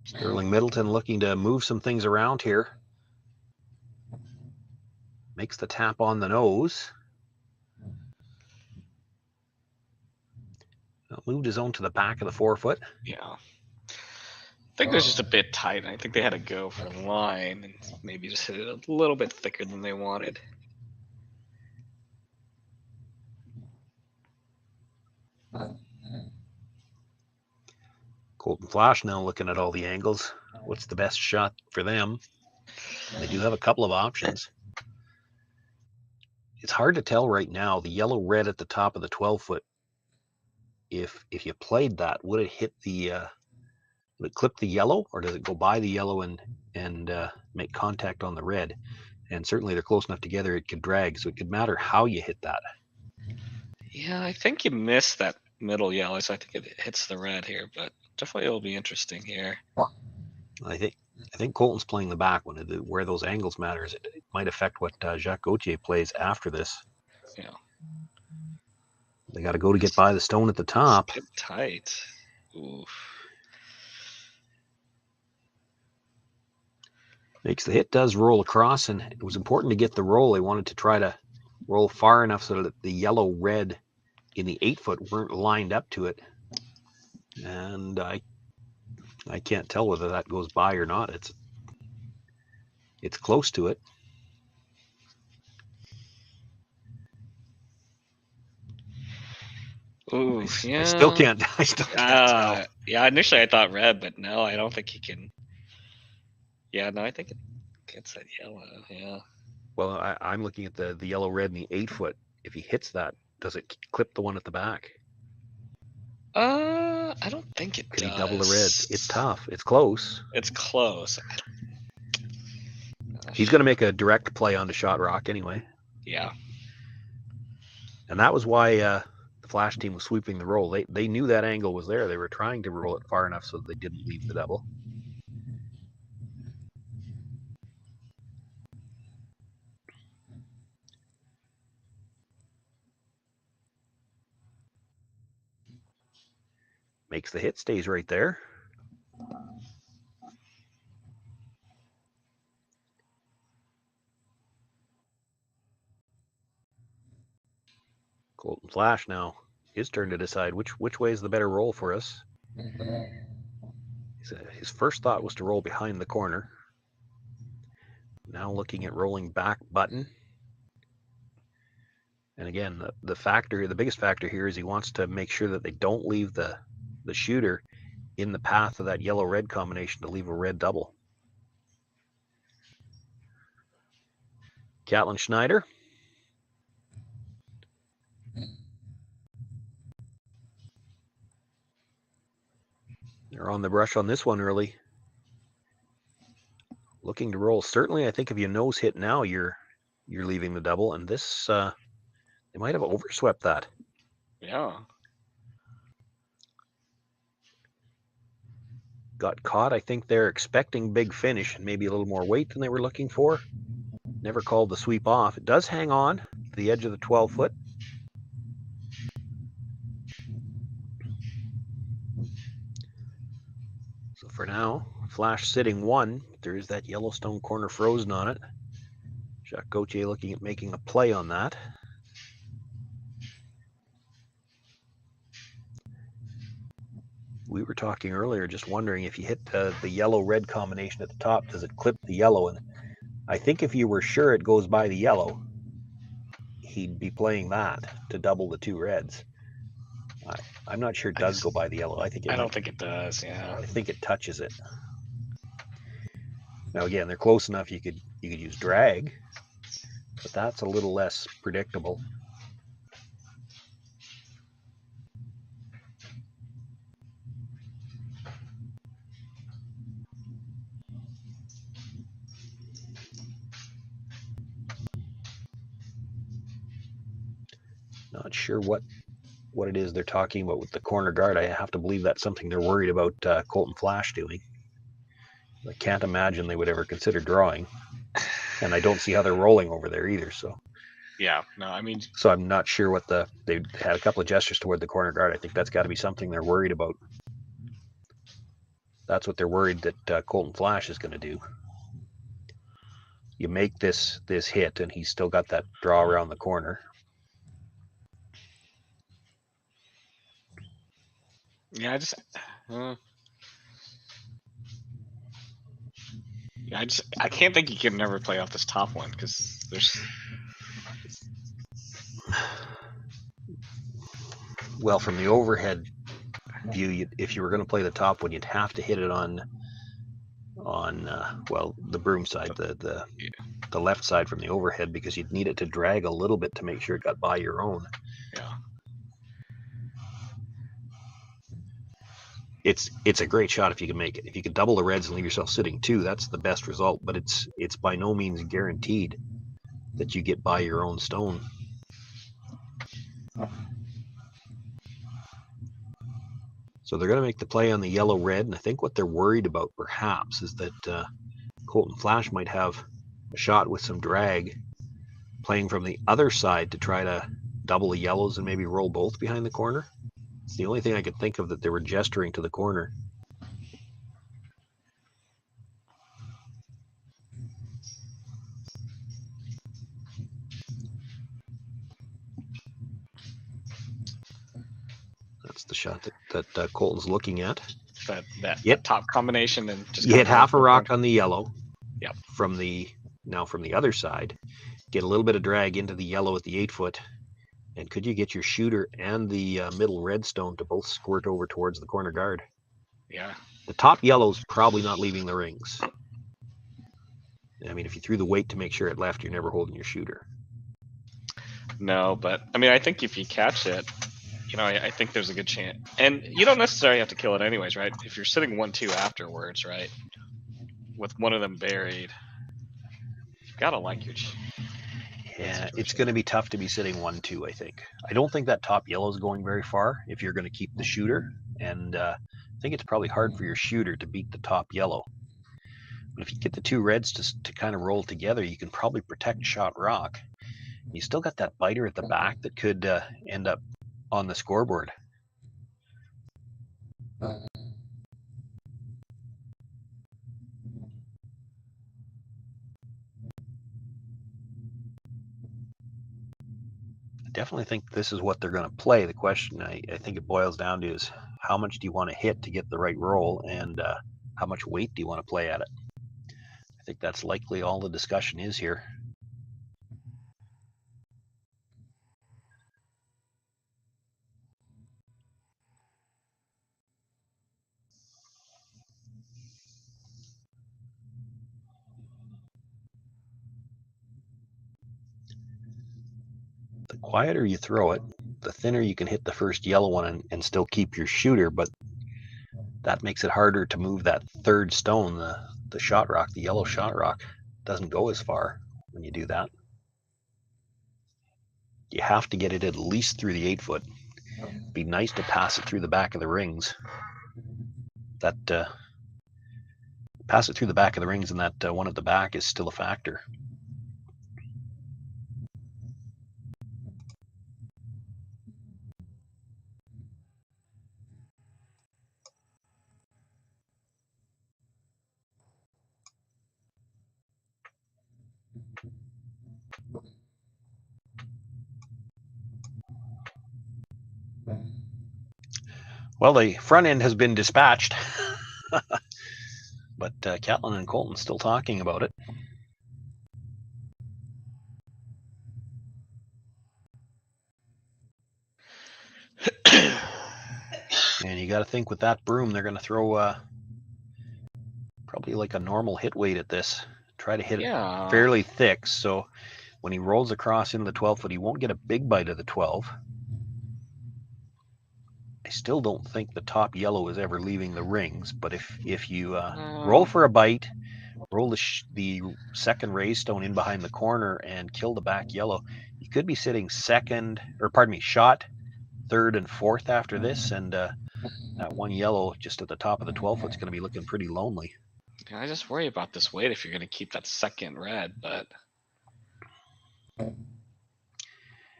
Sterling Middleton looking to move some things around here. Makes the tap on the nose. Moved his own to the back of the forefoot. Yeah. I think it was just a bit tight. I think they had to go for the line and maybe just hit it a little bit thicker than they wanted. Colton Flasch now looking at all the angles. What's the best shot for them? They do have a couple of options. It's hard to tell right now. The yellow-red at the top of the 12-foot, if you played that, would it hit the would it clip the yellow, or does it go by the yellow and make contact on the red? And certainly they're close enough together it could drag, so it could matter how you hit that. Yeah, I think you missed that middle yellow, so I think it hits the red here, but definitely it'll be interesting here. I think Colton's playing the back one. Where those angles matters, it might affect what Jacques Gauthier plays after this. Yeah. They got to go to get by the stone at the top. It's tight. Oof. Makes the hit, does roll across, and it was important to get the roll. They wanted to try to roll far enough so that the yellow-red in the 8-foot weren't lined up to it. And I can't tell whether that goes by or not. It's close to it. Ooh, yeah. I still can't tell. Yeah, initially I thought red, but no, I don't think he can. Yeah, no, I think it gets that yellow. Yeah. Well, I'm looking at the yellow-red in the 8-foot. If he hits that, does it clip the one at the back? I don't think it does. Can he double the red? It's tough. It's close. It's close. He's going to make a direct play onto Shot Rock anyway. Yeah. And that was why the Flash team was sweeping the roll. They knew that angle was there. They were trying to roll it far enough so that they didn't leave the double. Makes the hit, stays right there. Colton Flasch now, his turn to decide which way is the better roll for us. His first thought was to roll behind the corner. Now looking at rolling back button. And again, the biggest factor here is he wants to make sure that they don't leave the shooter in the path of that yellow-red combination to leave a red double. Catlin Schneider. They're on the brush on this one early. Looking to roll. Certainly, I think if you nose hit now, you're leaving the double. And this, they might have overswept that. Yeah. Got caught. I think they're expecting big finish and maybe a little more weight than they were looking for. Never called the sweep off. It does hang on to the edge of the 12-foot. So for now, Flash sitting 1. There is that Yellowstone corner frozen on it. Jacques Gauthier looking at making a play on that. We were talking earlier, just wondering if you hit the yellow-red combination at the top, does it clip the yellow? And I think if you were sure it goes by the yellow, he'd be playing that to double the 2 reds. I'm not sure it does go by the yellow. I don't think it does. Yeah. I think it touches it. Now again, they're close enough. You could use drag, but that's a little less predictable. Not sure what it is they're talking about with the corner guard. I have to believe that's something they're worried about Colton Flasch doing. I can't imagine they would ever consider drawing, and I don't see how they're rolling over there either. So yeah, no, I mean, so I'm not sure what they had a couple of gestures toward the corner guard. I think that's got to be something they're worried about. That's what they're worried that Colton Flasch is going to do. You make this hit, and he's still got that draw around the corner. Yeah, I can't think he can never play off this top one because there's. Well, from the overhead, view, if you were going to play the top one, you'd have to hit it on well, the broom side, the left side from the overhead, because you'd need it to drag a little bit to make sure it got by your own. Yeah. It's a great shot if you can make it. If you can double the reds and leave yourself sitting 2, that's the best result, but it's by no means guaranteed that you get by your own stone. So they're going to make the play on the yellow-red, and I think what they're worried about perhaps is that Colton Flasch might have a shot with some drag playing from the other side to try to double the yellows and maybe roll both behind the corner. It's the only thing I could think of that they were gesturing to the corner. That's the shot that Colton's looking at. That top combination, and just you hit half a rock on the yellow. Yep. From the other side, get a little bit of drag into the yellow at the 8-foot, and could you get your shooter and the middle red stone to both squirt over towards the corner guard? Yeah. The top yellow's probably not leaving the rings. I mean, if you threw the weight to make sure it left, you're never holding your shooter. No, but I mean, I think if you catch it, I think there's a good chance. And you don't necessarily have to kill it anyways, right? If you're sitting 1-2 afterwards, right? With one of them buried, you've got to like your... Yeah, it's going to be tough to be sitting 1-2, I think. I don't think that top yellow is going very far if you're going to keep the shooter. And I think it's probably hard for your shooter to beat the top yellow. But if you get the 2 reds to kind of roll together, you can probably protect shot rock. You still got that biter at the back that could end up on the scoreboard. I definitely think this is what they're going to play. The question I think it boils down to is how much do you want to hit to get the right roll, and how much weight do you want to play at it? I think that's likely all the discussion is here. The quieter you throw it, the thinner you can hit the first yellow one and still keep your shooter, but that makes it harder to move that third stone, the shot rock, the yellow shot rock. Doesn't go as far when you do that. You have to get it at least through the 8-foot. Be nice to pass it through the back of the rings. Pass it through the back of the rings, and that one at the back is still a factor. Well, the front end has been dispatched, but Catlin and Colton still talking about it. And you got to think with that broom, they're going to throw probably like a normal hit weight at this. Try to hit it fairly thick, so when he rolls across into the 12-foot, he won't get a big bite of the 12. I still don't think the top yellow is ever leaving the rings, but if you roll for a bite, roll the second raise stone in behind the corner and kill the back yellow, you could be sitting shot, third and fourth after this, and that one yellow just at the top of the 12-foot is going to be looking pretty lonely. I just worry about this weight if you're going to keep that second red, but...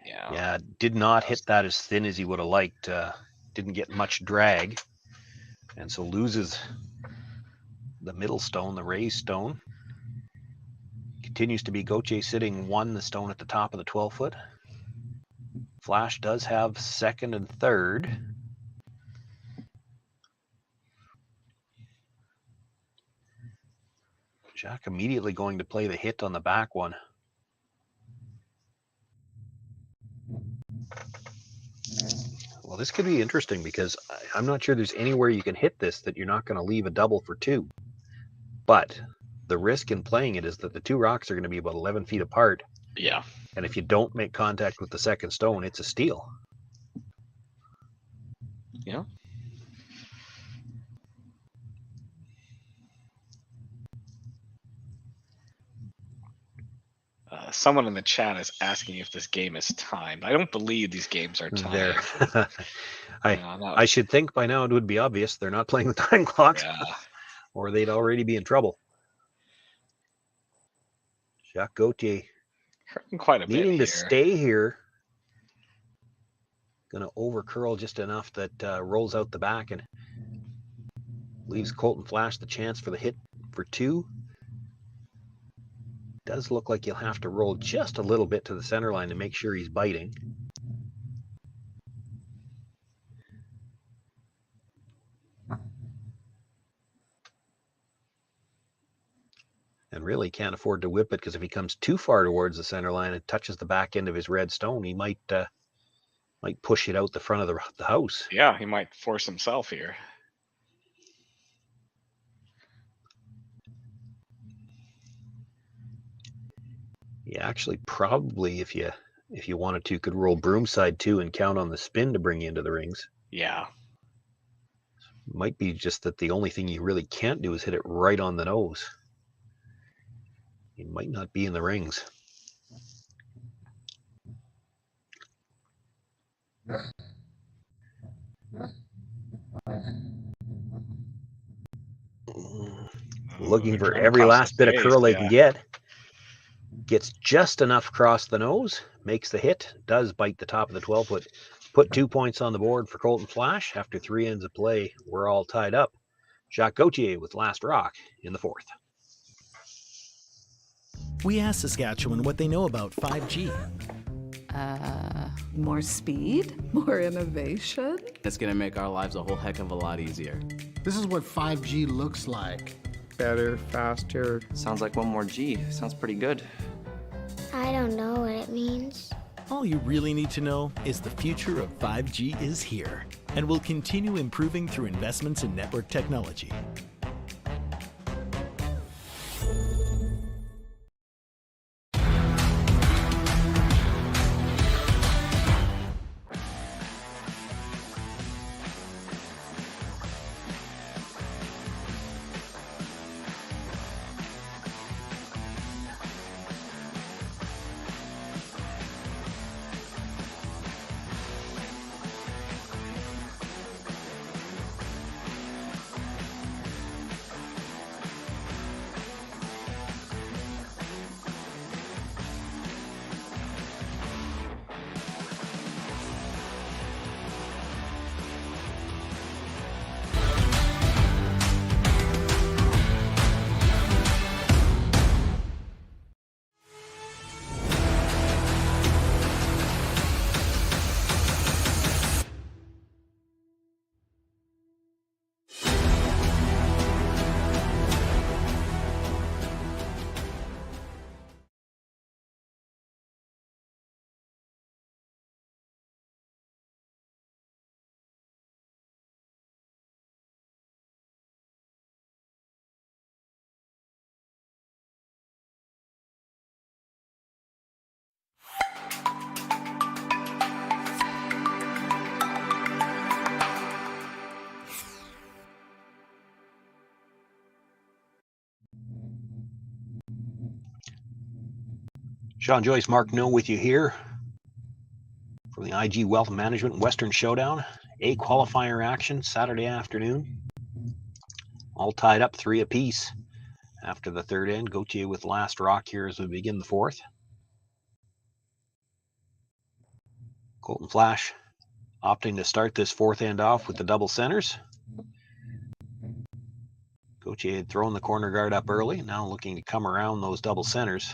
Yeah, did not hit that as thin as he would have liked. Didn't get much drag, and so loses the middle stone, the raised stone. Continues to be Gauthier sitting 1, the stone at the top of the 12-foot. Flasch does have second and third. Jacques immediately going to play the hit on the back one. Well, this could be interesting because I'm not sure there's anywhere you can hit this that you're not going to leave a double for 2. But the risk in playing it is that the 2 rocks are going to be about 11 feet apart. Yeah. And if you don't make contact with the second stone, it's a steal. Yeah. Someone in the chat is asking if this game is timed. I don't believe these games are timed. I should think by now it would be obvious they're not playing the time clocks, or they'd already be in trouble. Jacques Gauthier quite a bit needing here. to stay here. Going to over curl just enough that rolls out the back and leaves Colton Flasch the chance for the hit for 2. Does look like you'll have to roll just a little bit to the center line to make sure he's biting. And really can't afford to whip it, because if he comes too far towards the center line and touches the back end of his red stone, he might push it out the front of the house. Yeah, he might force himself here. Yeah, actually, probably if you wanted to, could roll broomside too and count on the spin to bring you into the rings. Yeah. Might be just that the only thing you really can't do is hit it right on the nose. You might not be in the rings. Looking for every last bit of curl they can get. Gets just enough across the nose, makes the hit, does bite the top of the 12-foot. Put 2 points on the board for Colton Flasch. After 3 ends of play, we're all tied up. Jacques Gauthier with last rock in the 4th. We asked Saskatchewan what they know about 5G. More speed, more innovation. It's gonna make our lives a whole heck of a lot easier. This is what 5G looks like. Better, faster. Sounds like one more G. Sounds pretty good. I don't know what it means. All you really need to know is the future of 5G is here and will continue improving through investments in network technology. Sean Joyce, Mark No with you here from the IG Wealth Management Western Showdown. A-qualifier action Saturday afternoon. All tied up 3 apiece after the 3rd end. Gauthier with last rock here as we begin the 4th. Colton Flasch opting to start this 4th end off with the double centers. Gauthier had thrown the corner guard up early, now looking to come around those double centers.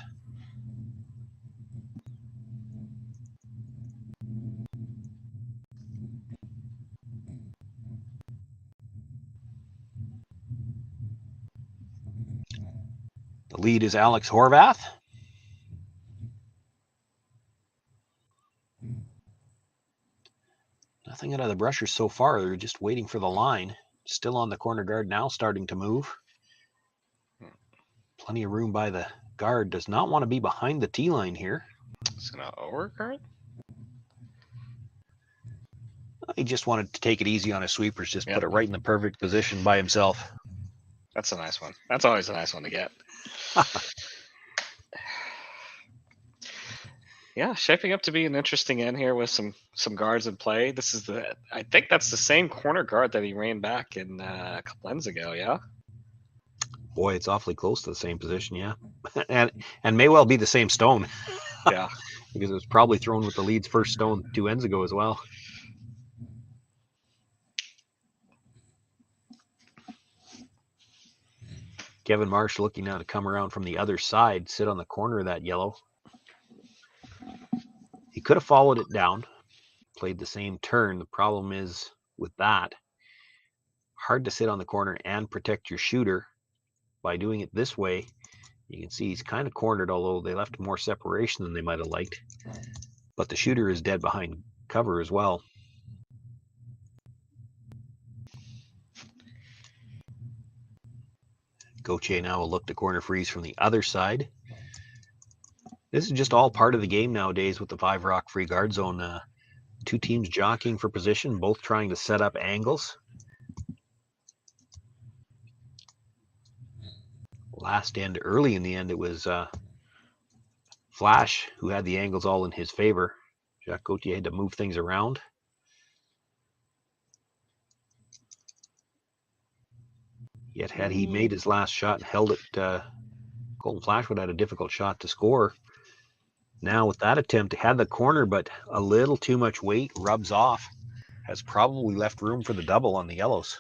The lead is Alex Horvath. Nothing out of the brushers so far. They're just waiting for the line. Still on the corner guard now, starting to move. Plenty of room by the guard. Does not want to be behind the tee line here. It's gonna overguard. He just wanted to take it easy on his sweepers. Just put it right in the perfect position by himself. That's a nice one. That's always a nice one to get. Yeah, shaping up to be an interesting end here with some guards in play. This is I think that's the same corner guard that he ran back in a couple ends ago. Yeah. Boy, it's awfully close to the same position, yeah, and may well be the same stone. Yeah, because it was probably thrown with the lead's first stone 2 ends ago as well. Kevin Marsh looking now to come around from the other side, sit on the corner of that yellow. He could have followed it down, played the same turn. The problem is with that, hard to sit on the corner and protect your shooter. By doing it this way, you can see he's kind of cornered, although they left more separation than they might have liked. But the shooter is dead behind cover as well. Gauthier now will look to corner freeze from the other side. This is just all part of the game nowadays with the 5-rock free guard zone. 2 teams jockeying for position, both trying to set up angles. Last end, early in the end, it was Flasch who had the angles all in his favor. Jacques Gauthier had to move things around. Yet had he made his last shot and held it, Colton Flasch would have had a difficult shot to score. Now with that attempt, it had the corner, but a little too much weight, rubs off. Has probably left room for the double on the yellows.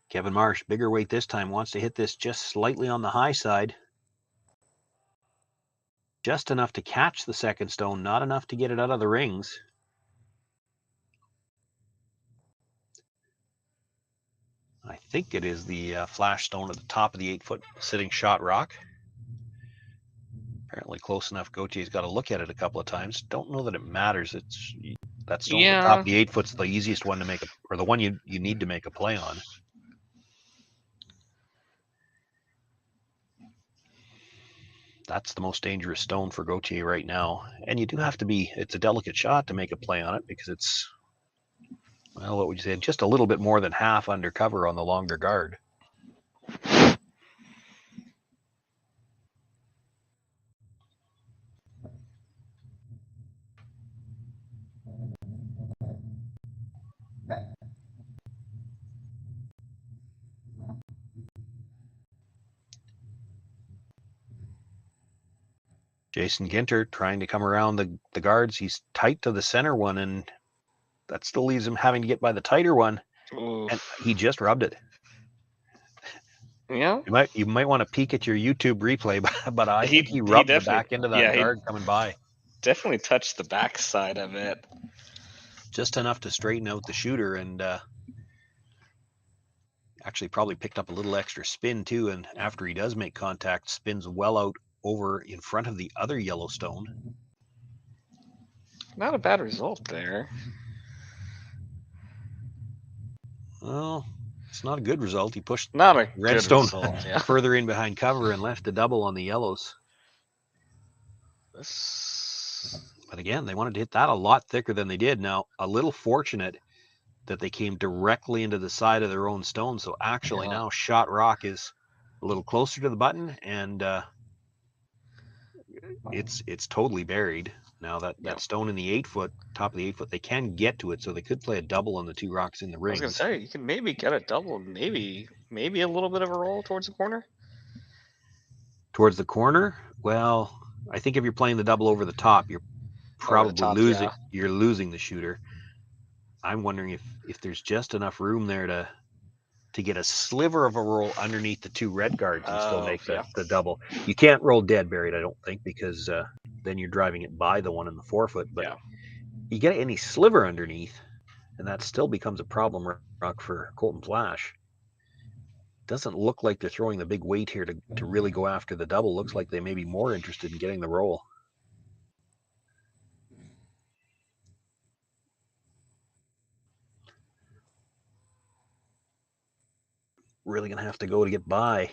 Kevin Marsh, bigger weight this time, wants to hit this just slightly on the high side. Just enough to catch the second stone, not enough to get it out of the rings. I think it is the Flasch stone at the top of the 8-foot sitting shot rock. Apparently close enough. Gauthier's got to look at it a couple of times. Don't know that it matters. It's that stone at the top of the 8-foot's the easiest one to make, or the one you need to make a play on. That's the most dangerous stone for Gauthier right now. And you do have to be, it's a delicate shot to make a play on it because it's, well, what would you say, just a little bit more than half undercover on the longer guard. Jason Ginter trying to come around the guards. He's tight to the center one, and that still leaves him having to get by the tighter one. Oof. And he just rubbed it. Yeah. You might want to peek at your YouTube replay, but I think he rubbed the back end of that guard coming by. Definitely touched the back side of it. Just enough to straighten out the shooter, and actually probably picked up a little extra spin too. And after he does make contact, spins well out over in front of the other Yellowstone. Not a bad result there. Well, it's not a good result. He pushed not a Redstone result, yeah. further in behind cover and left the double on the yellows. But again, they wanted to hit that a lot thicker than they did. Now, a little fortunate that they came directly into the side of their own stone. So actually now shot rock is a little closer to the button, and it's totally buried. Now that stone in the 8-foot, top of the 8-foot, they can get to it, so they could play a double on the 2 rocks in the rings. I was gonna say, you can maybe get a double, maybe a little bit of a roll towards the corner. Towards the corner? Well, I think if you're playing the double over the top, you're probably losing. Yeah. You're losing the shooter. I'm wondering if there's just enough room there to to get a sliver of a roll underneath the two red guards and still make yeah. the double. You can't roll dead buried, I don't think, because then you're driving it by the one in the forefoot. But Yeah. you get any sliver underneath, and that still becomes a problem, Rock, for Colton Flasch. Doesn't look like they're throwing the big weight here to really go after the double. Looks like they may be more interested in getting the roll. Really going to have to go to get by.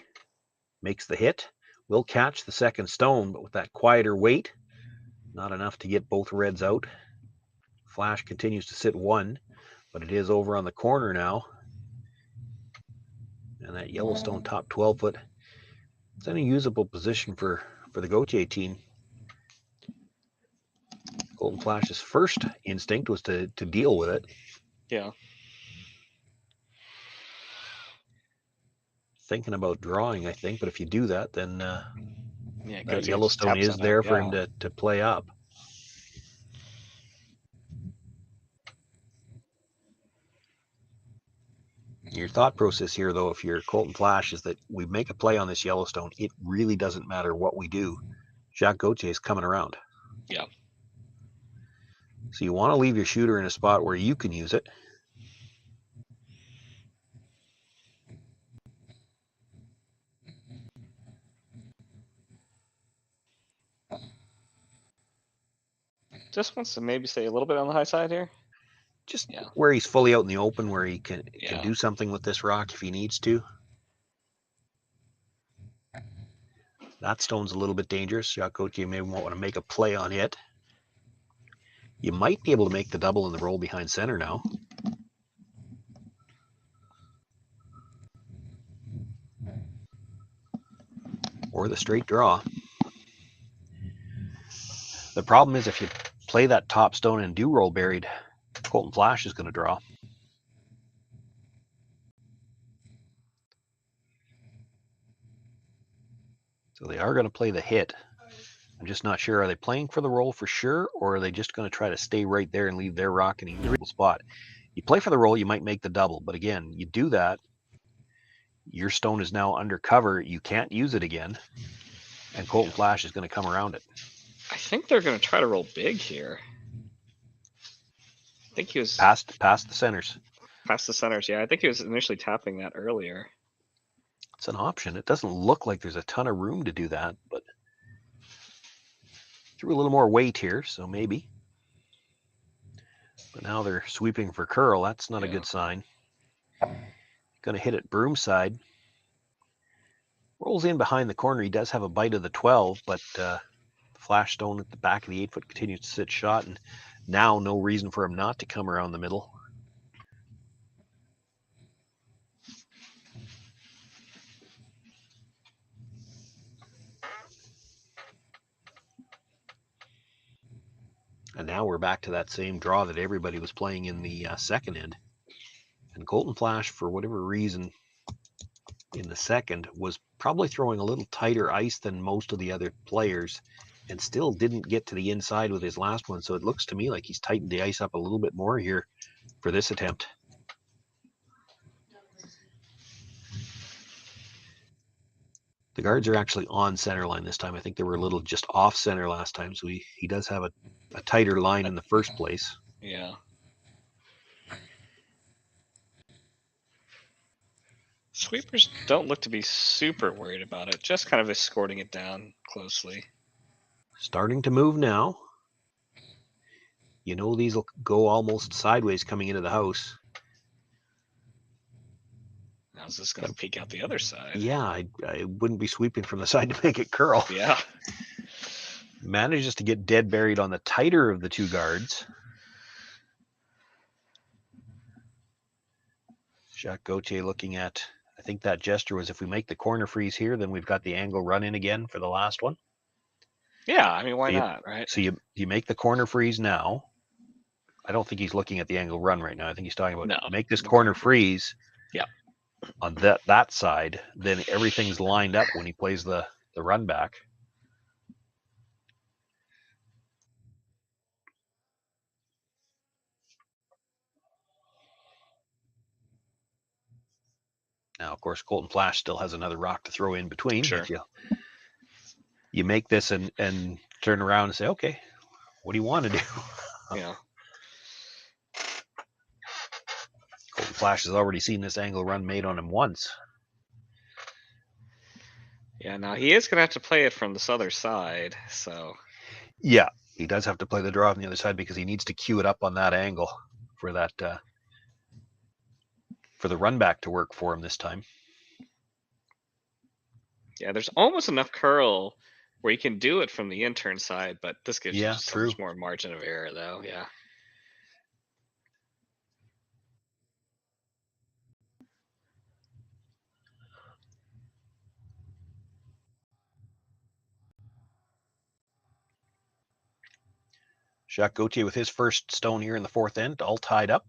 Makes the hit. Will catch the second stone, but with that quieter weight, not enough to get both reds out. Flasch continues to sit one, but it is over on the corner now. And that Yellowstone top 12 foot, it's in a usable position for the Gauthier team. Colton Flasch's first instinct was to deal with it. Yeah. Thinking about drawing, I think, but if you do that, then Yeah, that Gauthier Yellowstone just is taps on there it, for yeah. him to play up. Your thought process here, though, if you're Colton Flasch, is that we make a play on this Yellowstone, it really doesn't matter what we do. Jacques Gauthier is coming around. Yeah. So you want to leave your shooter in a spot where you can use it. Just wants to maybe stay a little bit on the high side here. Just where he's fully out in the open, where he can Yeah. do something with this rock if he needs to. That stone's a little bit dangerous. Jacques Gauthier may want to make a play on it. You might be able to make the double in the roll behind center now. Or the straight draw. The problem is if you play that top stone and do roll buried, Colton Flasch is going to draw. So they are going to play the hit. I'm just not sure. Are they playing for the roll for sure, or are they just going to try to stay right there and leave their rock in a usable spot? You play for the roll, you might make the double. But again, you do that, your stone is now under cover. You can't use it again. And Colton Flasch is going to come around it. I think they're going to try to roll big here. I think he was past the centers. Past the centers, yeah. I think he was initially tapping that earlier. It's an option. It doesn't look like there's a ton of room to do that, but threw a little more weight here, so maybe. But now they're sweeping for curl. That's not a good sign. Going to hit it broomside. Rolls in behind the corner. He does have a bite of the 12, but Flash stone at the back of the 8-foot continues to sit shot, and now no reason for him not to come around the middle. And now we're back to that same draw that everybody was playing in the second end. And Colton Flasch, for whatever reason, in the second, was probably throwing a little tighter ice than most of the other players and still didn't get to the inside with his last one. So it looks to me like he's tightened the ice up a little bit more here for this attempt. The guards are actually on center line this time. I think they were a little just off center last time, so he does have a tighter line in the first place. Yeah. Sweepers don't look to be super worried about it, just kind of escorting it down closely. Starting to move now. You know these will go almost sideways coming into the house. How's this going to peek out the other side? Yeah, I wouldn't be sweeping from the side to make it curl. Yeah. Manages to get dead buried on the tighter of the two guards. Jacques Gauthier looking at, I think that gesture was if we make the corner freeze here, then we've got the angle run in again for the last one. Yeah, I mean, why not, right? So you make the corner freeze now. I don't think he's looking at the angle run right now. I think he's talking about make this corner freeze. Yeah. On that side, then everything's lined up when he plays the run back. Now, of course, Colton Flasch still has another rock to throw in between. Sure. But you make this and turn around and say, okay, what do you want to do? Yeah. Colton Flasch has already seen this angle run made on him once. Yeah, now he is going to have to play it from this other side, so... Yeah, he does have to play the draw on the other side because he needs to cue it up on that angle for that for the run back to work for him this time. Yeah, there's almost enough curl where you can do it from the intern side, but this gives you just so much more margin of error, though. Yeah. Jacques Gauthier with his first stone here in the fourth end, all tied up.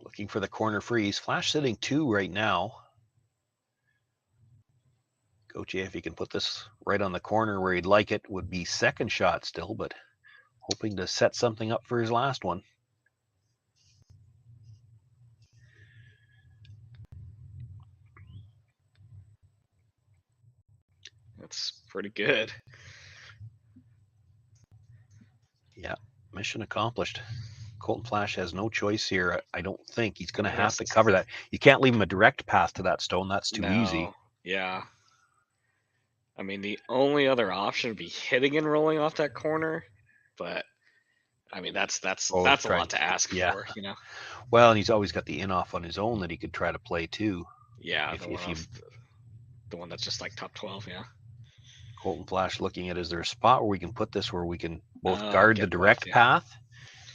Looking for the corner freeze. Flasch sitting 2 right now. Gauthier, if he can put this right on the corner where he'd like it, would be second shot still, but hoping to set something up for his last one. That's pretty good. Yeah, mission accomplished. Colton Flasch has no choice here. I don't think he's going to have to cover that. You can't leave him a direct path to that stone. That's too easy. Yeah. I mean, the only other option would be hitting and rolling off that corner, but I mean, that's a lot to ask for, you know? Well, and he's always got the in-off on his own that he could try to play too. Yeah, the one that's just like top 12, yeah. Colton Flasch looking at, is there a spot where we can put this where we can both guard the direct path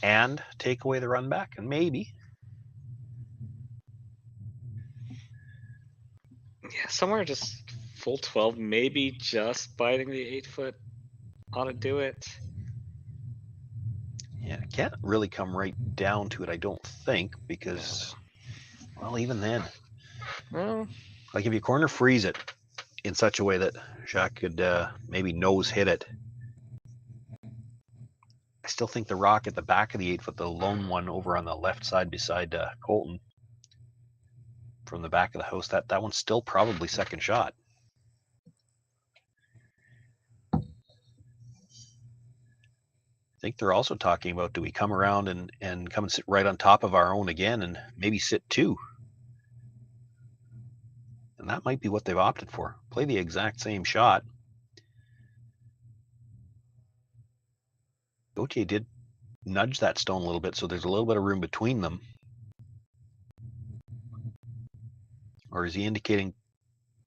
and take away the run back? And maybe. Yeah, somewhere just full 12, maybe just biting the 8-foot ought to do it. Yeah, it can't really come right down to it, I don't think, because, well, even then. Well, like if you corner freeze it in such a way that Jacques could maybe nose hit it. I still think the rock at the back of the 8-foot, the lone one over on the left side beside Colton from the back of the house, that one's still probably second shot. I think they're also talking about, do we come around and come and sit right on top of our own again and maybe sit 2? And that might be what they've opted for. Play the exact same shot. Gauthier did nudge that stone a little bit, so there's a little bit of room between them. Or is he indicating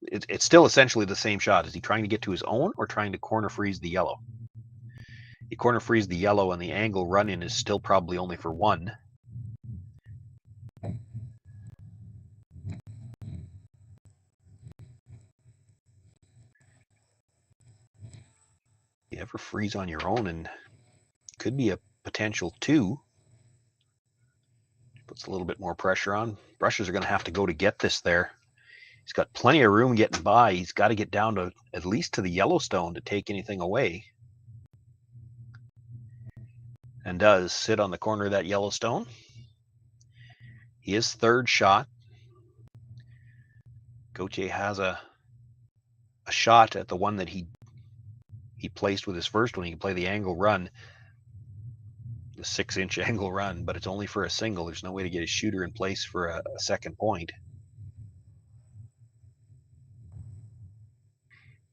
it's still essentially the same shot? Is he trying to get to his own or trying to corner freeze the yellow? He corner freeze the yellow and the angle run in is still probably only for 1. You ever freeze on your own and could be a potential 2. Puts a little bit more pressure on. Brushes are going to have to go to get this there. He's got plenty of room getting by. He's got to get down to at least to the Yellowstone to take anything away. And does sit on the corner of that Yellowstone. He is third shot. Gauthier has a shot at the one that he placed with his first one. He can play the angle run, the 6-inch angle run, but it's only for a single. There's no way to get his shooter in place for a second point.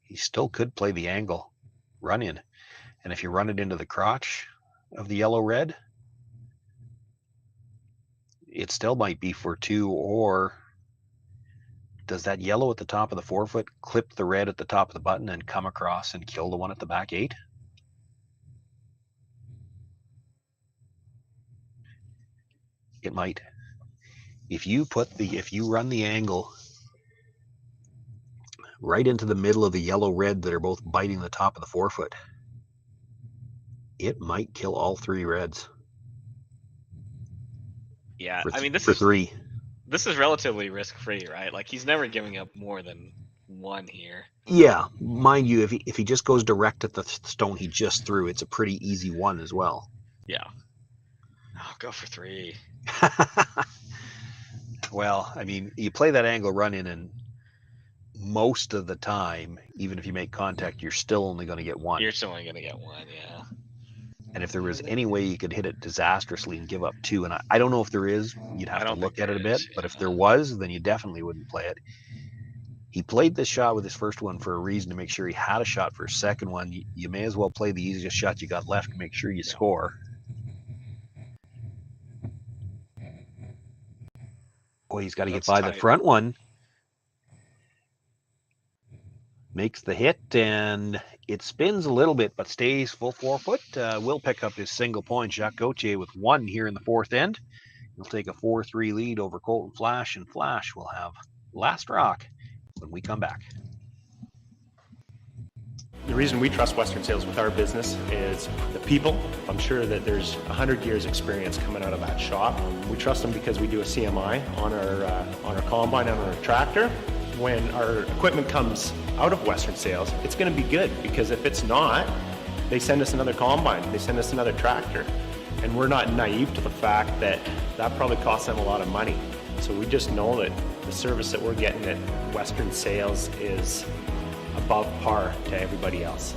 He still could play the angle run in. And if you run it into the crotch of the yellow-red, it still might be for 2, or does that yellow at the top of the 4-foot clip the red at the top of the button and come across and kill the one at the back 8? It might. If you run the angle right into the middle of the yellow-red that are both biting the top of the 4-foot, it might kill all 3 reds. Yeah, I mean, this is relatively risk-free, right? Like, he's never giving up more than 1 here. Yeah, mind you, if he just goes direct at the stone he just threw, it's a pretty easy 1 as well. Yeah. Oh, go for 3. well, I mean, you play that angle run in, and most of the time, even if you make contact, you're still only going to get one. You're still only going to get one, yeah. And if there was any way you could hit it disastrously and give up two, and I don't know if there is, you'd have to look at it a bit, but if there was, then you definitely wouldn't play it. He played this shot with his first one for a reason, to make sure he had a shot for his second one. You may as well play the easiest shot you got left to make sure you score. Boy, he's got to get by the front one. Makes the hit, and it spins a little bit, but stays full 4 foot. Will pick up his single point. Jacques Gauthier with one here in the fourth end. He'll take a 4-3 lead over Colton Flasch, and Flasch will have last rock when we come back. The reason we trust Western Sales with our business is the people. I'm sure that there's 100 years experience coming out of that shop. We trust them because we do a CMI on our combine and on our tractor. When our equipment comes out of Western Sales, it's going to be good, because if it's not, they send us another combine, they send us another tractor. And we're not naive to the fact that that probably costs them a lot of money. So we just know that the service that we're getting at Western Sales is above par to everybody else.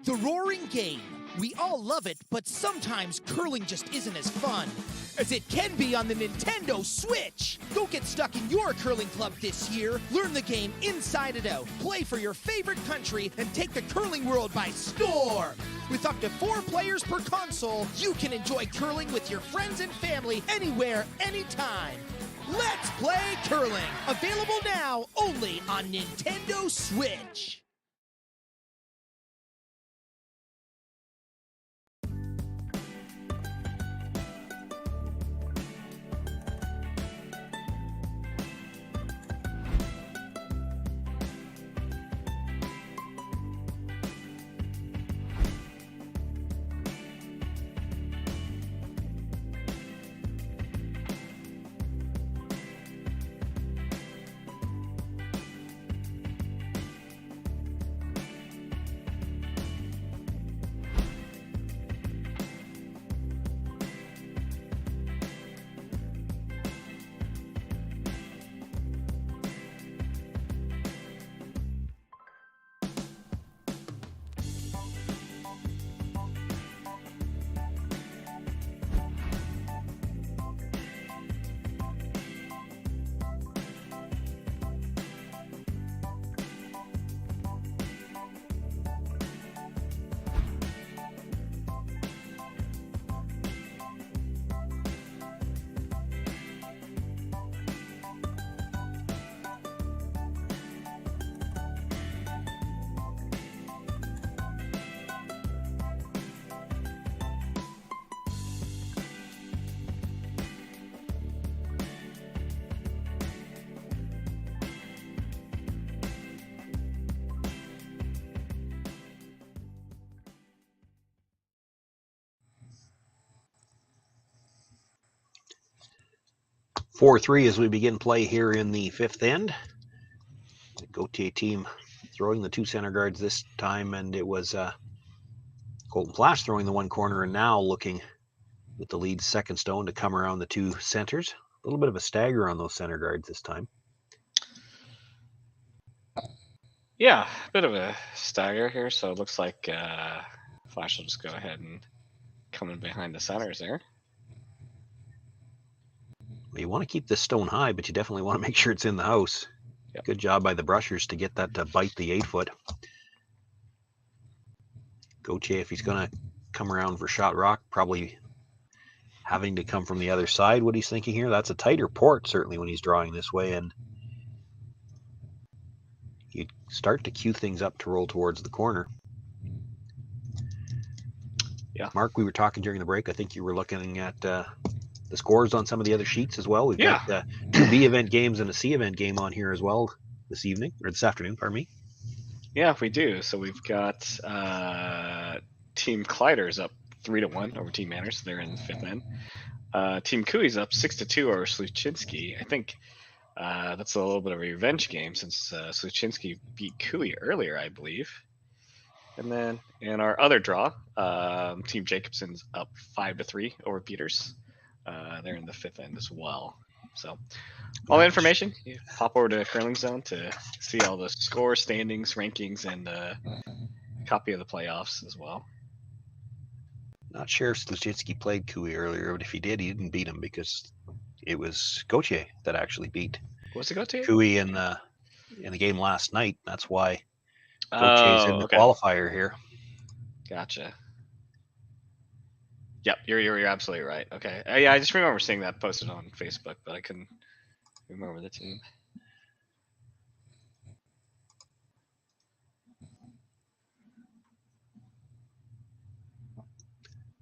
The roaring game. We all love it, but sometimes curling just isn't as fun as it can be on the Nintendo Switch. Go get stuck in your curling club this year. Learn the game inside and out. Play for your favorite country and take the curling world by storm. With up to 4 players per console, you can enjoy curling with your friends and family anywhere, anytime. Let's play curling. Available now only on Nintendo Switch. (4-3) as we begin play here in the fifth end. The Gauthier team throwing the 2 center guards this time, and it was Colton Flasch throwing the one corner, and now looking with the lead second stone to come around the 2 centers. A little bit of a stagger on those center guards this time. Yeah, a bit of a stagger here, so it looks like Flasch will just go ahead and come in behind the centers there. You want to keep this stone high, but you definitely want to make sure it's in the house. Yep. Good job by the brushers to get that to bite the 8 foot. Gauthier, if he's going to come around for shot rock, probably having to come from the other side. What he's thinking here, that's a tighter port, certainly, when he's drawing this way. And you start to cue things up to roll towards the corner. Yeah. Mark, we were talking during the break. I think you were looking at the scores on some of the other sheets as well. We've got 2 B event games and a C event game on here as well this evening, or this afternoon, pardon me. Yeah, we do. So we've got Team Clyders up 3-1 over Team Manners. So they're in the fifth end. Team Cooey's up 6-2 over Sluchinski. I think That's a little bit of a revenge game since Sluchinski beat Cooey earlier, I believe. And then in our other draw, Team Jacobson's up 5-3 over Peters. They're in the 5th end as well. So all the information, you pop over to Curling Zone to see all the score, standings, rankings, and copy of the playoffs as well. Not sure if Sluchinski played Cooey earlier, but if he did, he didn't beat him because it was Gauthier that actually beat Was it Gauthier? Cooey in the game last night. That's why Gauthier's in the qualifier here. Gotcha. Yep, you're absolutely right. Okay, yeah, I just remember seeing that posted on Facebook, but I couldn't remember the team.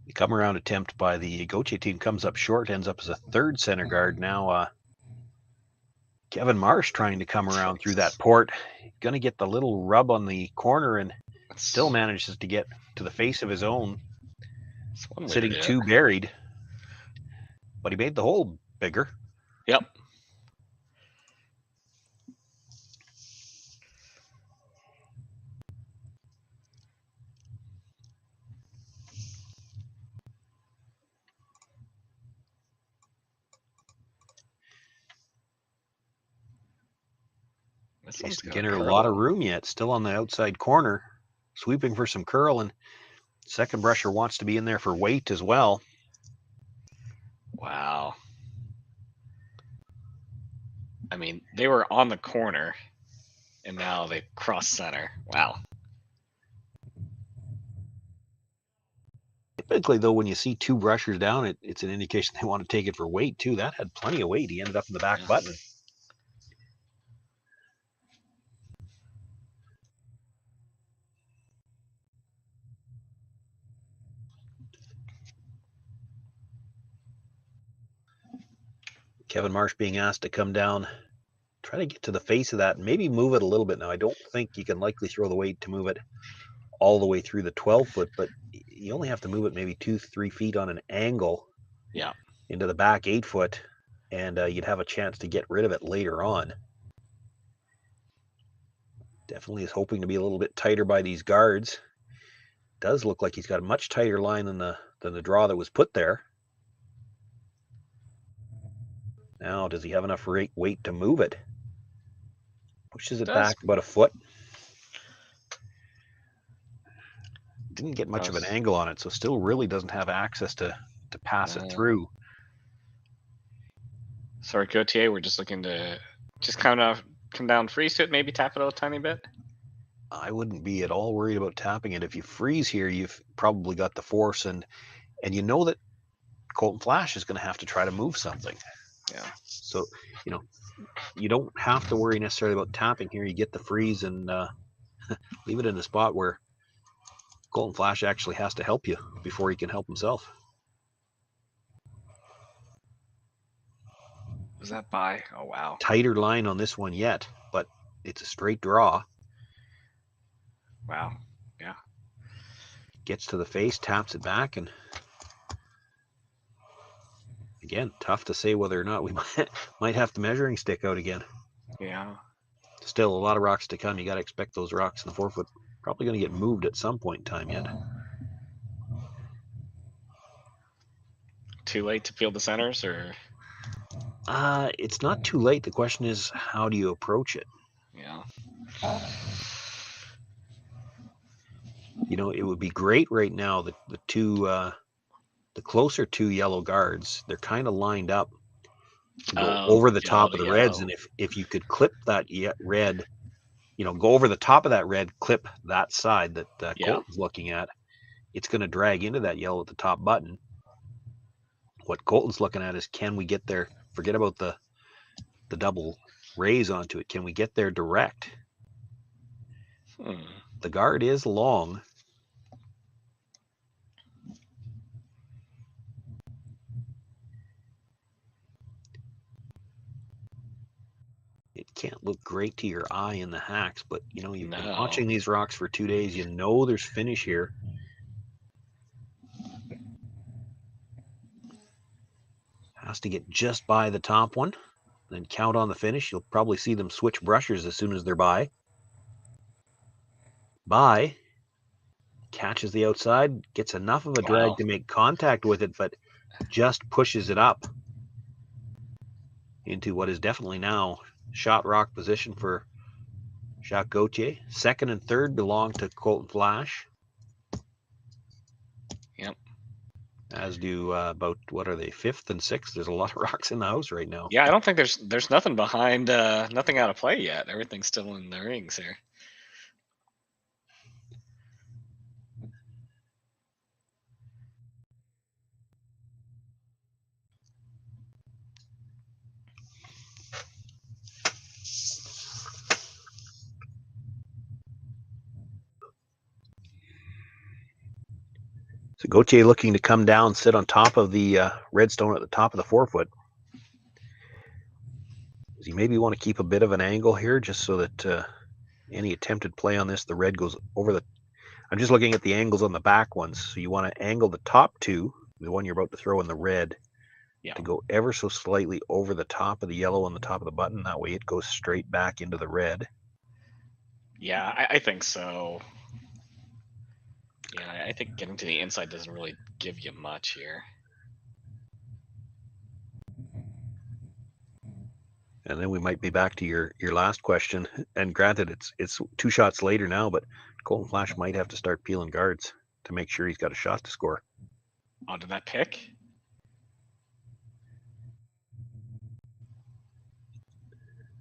The come around attempt by the Gauthier team comes up short, ends up as a 3rd center guard. Now Kevin Marsh trying to come around through that port. Going to get the little rub on the corner and still manages to get to the face of his own. Sitting 2 buried. But he made the hole bigger. Yep. Jason Ginner, a lot of room yet. Still on the outside corner. Sweeping for some curl, and second brusher wants to be in there for weight as well. Wow. I mean, they were on the corner, and now they cross center. Wow. Typically, though, when you see 2 brushers down, it's an indication they want to take it for weight, too. That had plenty of weight. He ended up in the back button. Kevin Marsh being asked to come down, try to get to the face of that, and maybe move it a little bit. Now, I don't think you can likely throw the weight to move it all the way through the 12-foot, but you only have to move it maybe 2-3 feet on an angle into the back 8-foot, and you'd have a chance to get rid of it later on. Definitely is hoping to be a little bit tighter by these guards. Does look like he's got a much tighter line than the draw that was put there. Now, does he have enough weight to move it? Pushes it back about a foot. Didn't get much of an angle on it, so still really doesn't have access to pass it through. Sorry, Gauthier, we're just looking to just kind of come down, freeze to it, maybe tap it a tiny bit. I wouldn't be at all worried about tapping it. If you freeze here, you've probably got the force, and you know that Colton Flasch is going to have to try to move something. Yeah. So, you don't have to worry necessarily about tapping here. You get the freeze and leave it in a spot where Colton Flasch actually has to help you before he can help himself. Was that by? Oh, wow. Tighter line on this one yet, but it's a straight draw. Wow. Yeah. Gets to the face, taps it back, and again, tough to say whether or not we might have the measuring stick out again. Yeah. Still a lot of rocks to come. You got to expect those rocks in the 4-foot probably going to get moved at some point in time yet. Too late to field the centers, or? It's not too late. The question is, how do you approach it? Yeah. It would be great right now that the closer 2 yellow guards, they're kind of lined up to go over the top of the reds, and if you could clip that red, go over the top of that red, clip that side that Colton's looking at, it's going to drag into that yellow at the top button. What Colton's looking at is, can we get there? Forget about the double raise onto it. Can we get there direct? The guard is long. It can't look great to your eye in the hacks, but you've been watching these rocks for 2 days. There's finish here. Has to get just by the top one. then count on the finish. You'll probably see them switch brushers as soon as they're by. By, catches the outside, gets enough of a drag to make contact with it, but just pushes it up into what is definitely now shot rock position for Jacques Gauthier. Second and third belong to Colton Flasch. Yep. As do about, what are they, fifth and sixth? There's a lot of rocks in the house right now. Yeah, I don't think there's nothing behind, nothing out of play yet. Everything's still in the rings here. So Gauthier looking to come down, sit on top of the redstone at the top of the 4-foot. Does he maybe want to keep a bit of an angle here just so that any attempted play on this, the red goes over the... I'm just looking at the angles on the back ones. So you want to angle the top two, the one you're about to throw in the red, to go ever so slightly over the top of the yellow on the top of the button. That way it goes straight back into the red. Yeah, I think so. Yeah, I think getting to the inside doesn't really give you much here. And then we might be back to your last question. And granted, it's 2 shots later now, but Colton Flasch might have to start peeling guards to make sure he's got a shot to score. Oh, did that pick?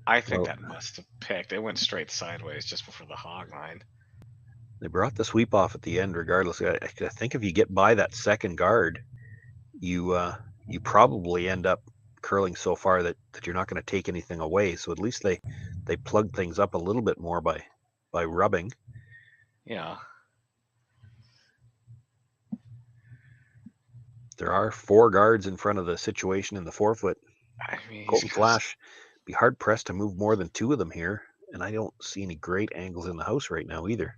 I think that must have picked. It went straight sideways just before the hog line. They brought the sweep off at the end regardless. I think if you get by that second guard, you probably end up curling so far that you're not going to take anything away. So at least they plug things up a little bit more by rubbing. Yeah. There are 4 guards in front of the situation in the 4-foot. I mean, Colton Flasch be hard pressed to move more than 2 of them here, and I don't see any great angles in the house right now either.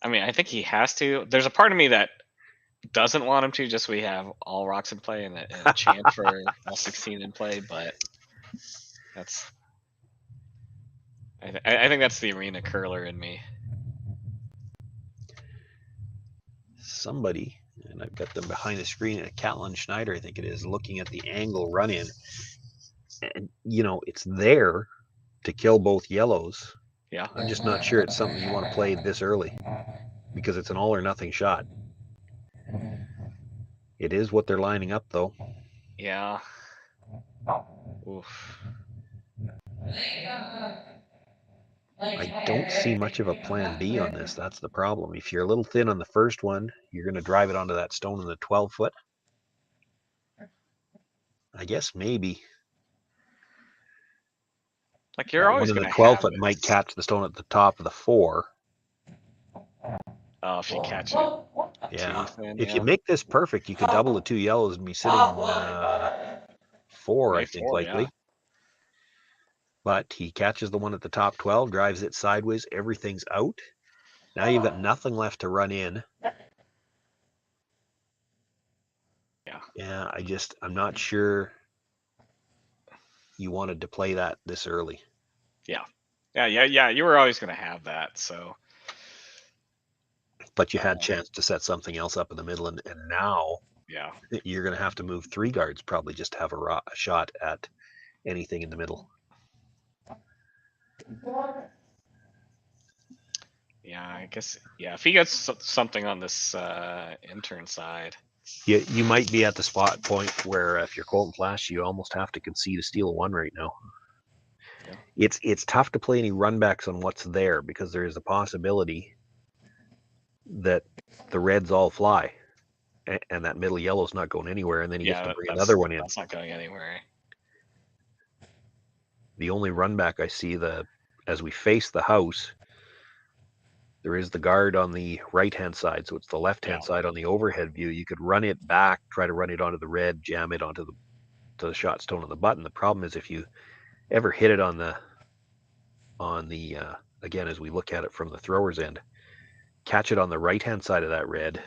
I mean, I think he has to. There's a part of me that doesn't want him to, just so we have all rocks in play and a chance for all 16 in play, but that's... I think that's the arena curler in me. Somebody, and I've got them behind the screen, Catlin Schneider, I think it is, looking at the angle run in. And, you know, it's there to kill both yellows. Yeah. I'm just not sure it's something you want to play this early because it's an all or nothing shot. It is what they're lining up, though. Yeah. Oof. I don't see much of a plan B on this. That's the problem. If you're a little thin on the first one, you're going to drive it onto that stone in the 12-foot. I guess maybe. Like you're always going to to 12-foot might catch the stone at the top of the 4. Oh, if you catch it. Yeah. Thin, If you make this perfect, you could double the 2 yellows and be sitting 4, I think, likely. Yeah. But he catches the one at the top 12, drives it sideways, everything's out. Now you've got nothing left to run in. Yeah, I'm not sure you wanted to play that this early. Yeah, you were always going to have that, so. But you had chance to set something else up in the middle, and now you're going to have to move 3 guards probably just to have a shot at anything in the middle. Yeah, I guess, if he gets something on this intern side. You might be at the spot point where if you're Colton Flasch, you almost have to concede a steal of 1 right now. Yeah. It's tough to play any runbacks on what's there because there is a possibility that the reds all fly and that middle yellow's not going anywhere, and then you have to bring another one in. That's not going anywhere. The only run back I see as we face the house, there is the guard on the right-hand side, so it's the left-hand side on the overhead view. You could run it back, try to run it onto the red, jam it onto the shot stone on the button. The problem is if you ever hit it on the again, as we look at it from the thrower's end, catch it on the right-hand side of that red,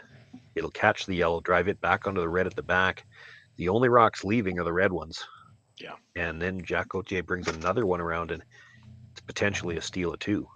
It'll catch the yellow, drive it back onto the red at the back. The only rocks leaving are the red ones. Yeah. And then Jacques Gauthier brings another one around, and it's potentially a steal of 2.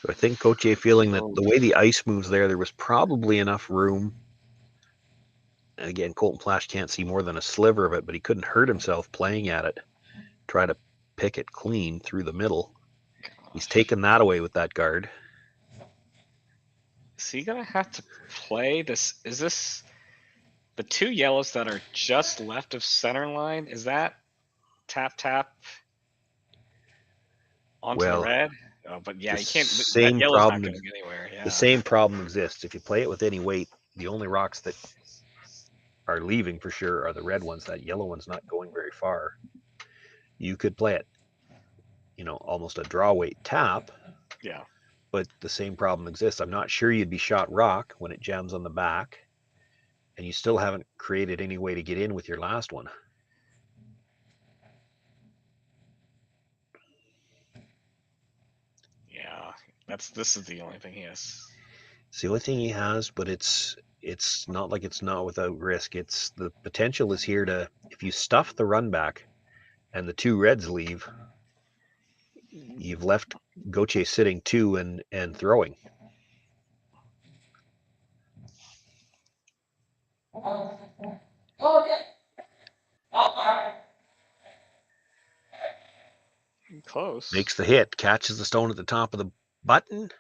So I think Gauthier feeling that the way the ice moves there was probably enough room. And again, Colton Flasch can't see more than a sliver of it, but he couldn't hurt himself playing at it. Try to pick it clean through the middle. He's taken that away with that guard. Is he gonna have to play this? Is this the 2 yellows that are just left of center line? Is that tap onto the red? Oh, but yeah, you can't. That yellow's not going anywhere. Yeah. The same problem exists. If you play it with any weight, the only rocks that are leaving for sure are the red ones. That yellow one's not going very far. You could play it, almost a draw weight tap. Yeah. But the same problem exists. I'm not sure you'd be shot rock when it jams on the back, and you still haven't created any way to get in with your last one. Yeah, this is the only thing he has. It's the only thing he has, but it's not like it's not without risk. It's the potential is here to, if you stuff the run back and the 2 reds leave, you've left Gauthier sitting 2 and throwing. Close. Makes the hit, catches the stone at the top of the button.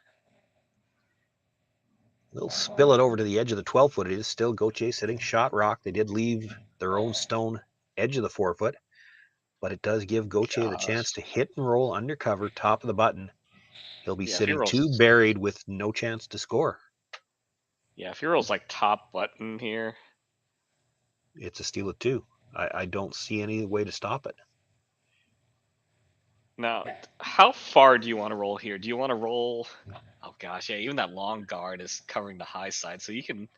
They'll spill it over to the edge of the 12-foot. It is still Gauthier sitting shot rock. They did leave their own stone edge of the 4-foot, but it does give Gauthier the chance to hit and roll undercover, top of the button. He'll be sitting 2 buried with no chance to score. Yeah, if he rolls like top button here, it's a steal of 2. I don't see any way to stop it. Now, how far do you want to roll here? Do you want to roll? Oh gosh, yeah, even that long guard is covering the high side, so you can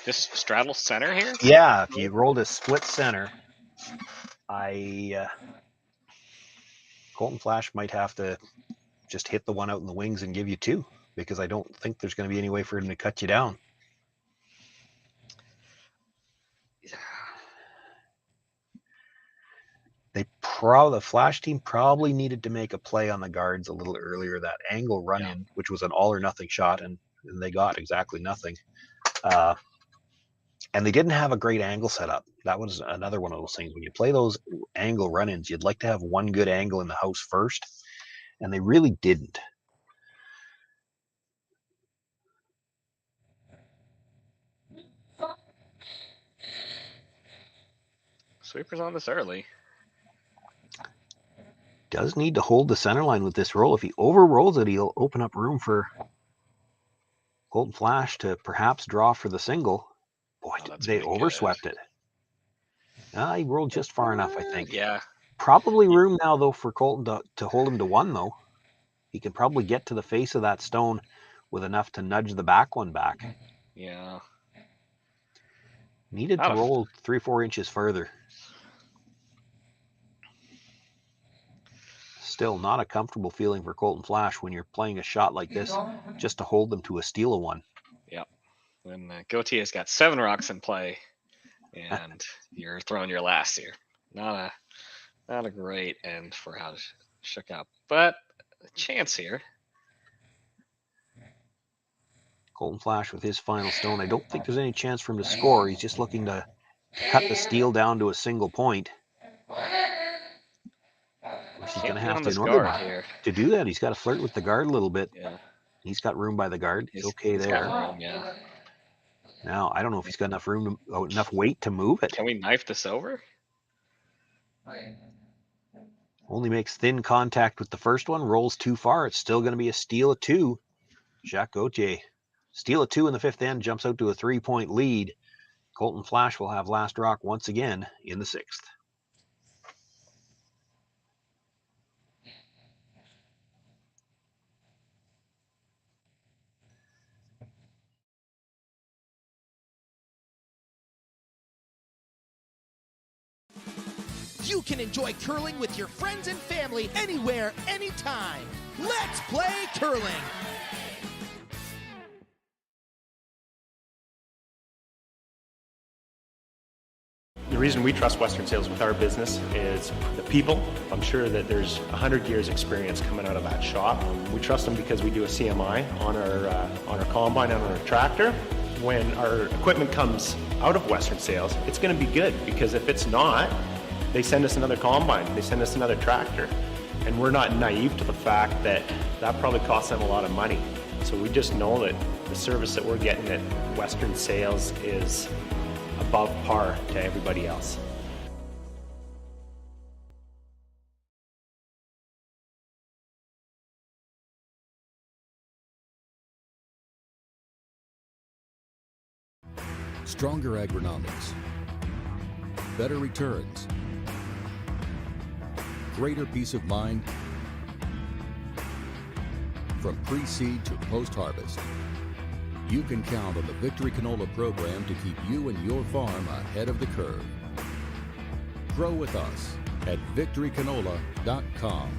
just straddle center here? Yeah, if you rolled a split center, Colton Flasch might have to just hit the one out in the wings and give you 2, because I don't think there's going to be any way for him to cut you down. The Flash team probably needed to make a play on the guards a little earlier. That angle run in, which was an all or nothing shot, and they got exactly nothing. And they didn't have a great angle set up. That was another one of those things. When you play those angle run-ins, you'd like to have one good angle in the house first, and they really didn't. Sweeper's on this early. Does need to hold the center line with this roll. If he over rolls it, he'll open up room for Colton Flasch to perhaps draw for the single. Boy, they overswept it. He rolled just far enough, I think. Yeah. Probably room now, though, for Colton to hold him to 1, though. He can probably get to the face of that stone with enough to nudge the back one back. Yeah. Needed to roll 3-4 inches further. Still not a comfortable feeling for Colton Flasch when you're playing a shot like this, just to hold them to a steal of 1. Yep. When Gautier's got 7 rocks in play, and you're throwing your last here. Not a great end for how it shook out, but a chance here. Colton Flasch with his final stone. I don't think there's any chance for him to score. He's just looking to cut the steal down to a single point. Which he's going to have to, in order to do that, he's got to flirt with the guard a little bit. Yeah. He's got room by the guard. He's okay there. Got room, yeah. Now, I don't know if he's got enough room, enough weight to move it. Can we knife this over? Only makes thin contact with the first one, rolls too far. It's still going to be a steal of 2. Jacques Gauthier, steal of 2 in the 5th end, jumps out to a 3-point lead. Colton Flasch will have last rock once again in the 6th. You can enjoy curling with your friends and family anywhere, anytime. Let's play curling. The reason we trust Western Sales with our business is the people. I'm sure that there's 100 years experience coming out of that shop. We trust them because we do a CMI on our combine and on our tractor. When our equipment comes out of Western Sales, it's going to be good, because if it's not, they send us another combine, they send us another tractor. And we're not naive to the fact that that probably costs them a lot of money. So we just know that the service that we're getting at Western Sales is above par to everybody else. Stronger agronomics, better returns, greater peace of mind from pre-seed to post-harvest. You can count on the Victory Canola program to keep you and your farm ahead of the curve. Grow with us at victorycanola.com.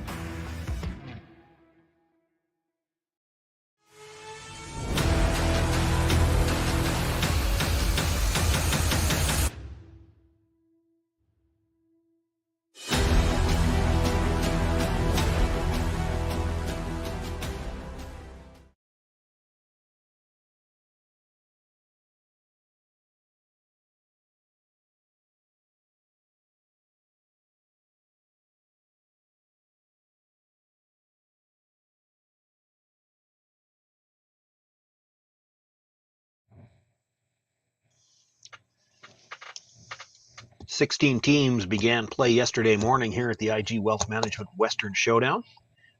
"16 teams began play yesterday morning here at the IG Wealth Management Western Showdown.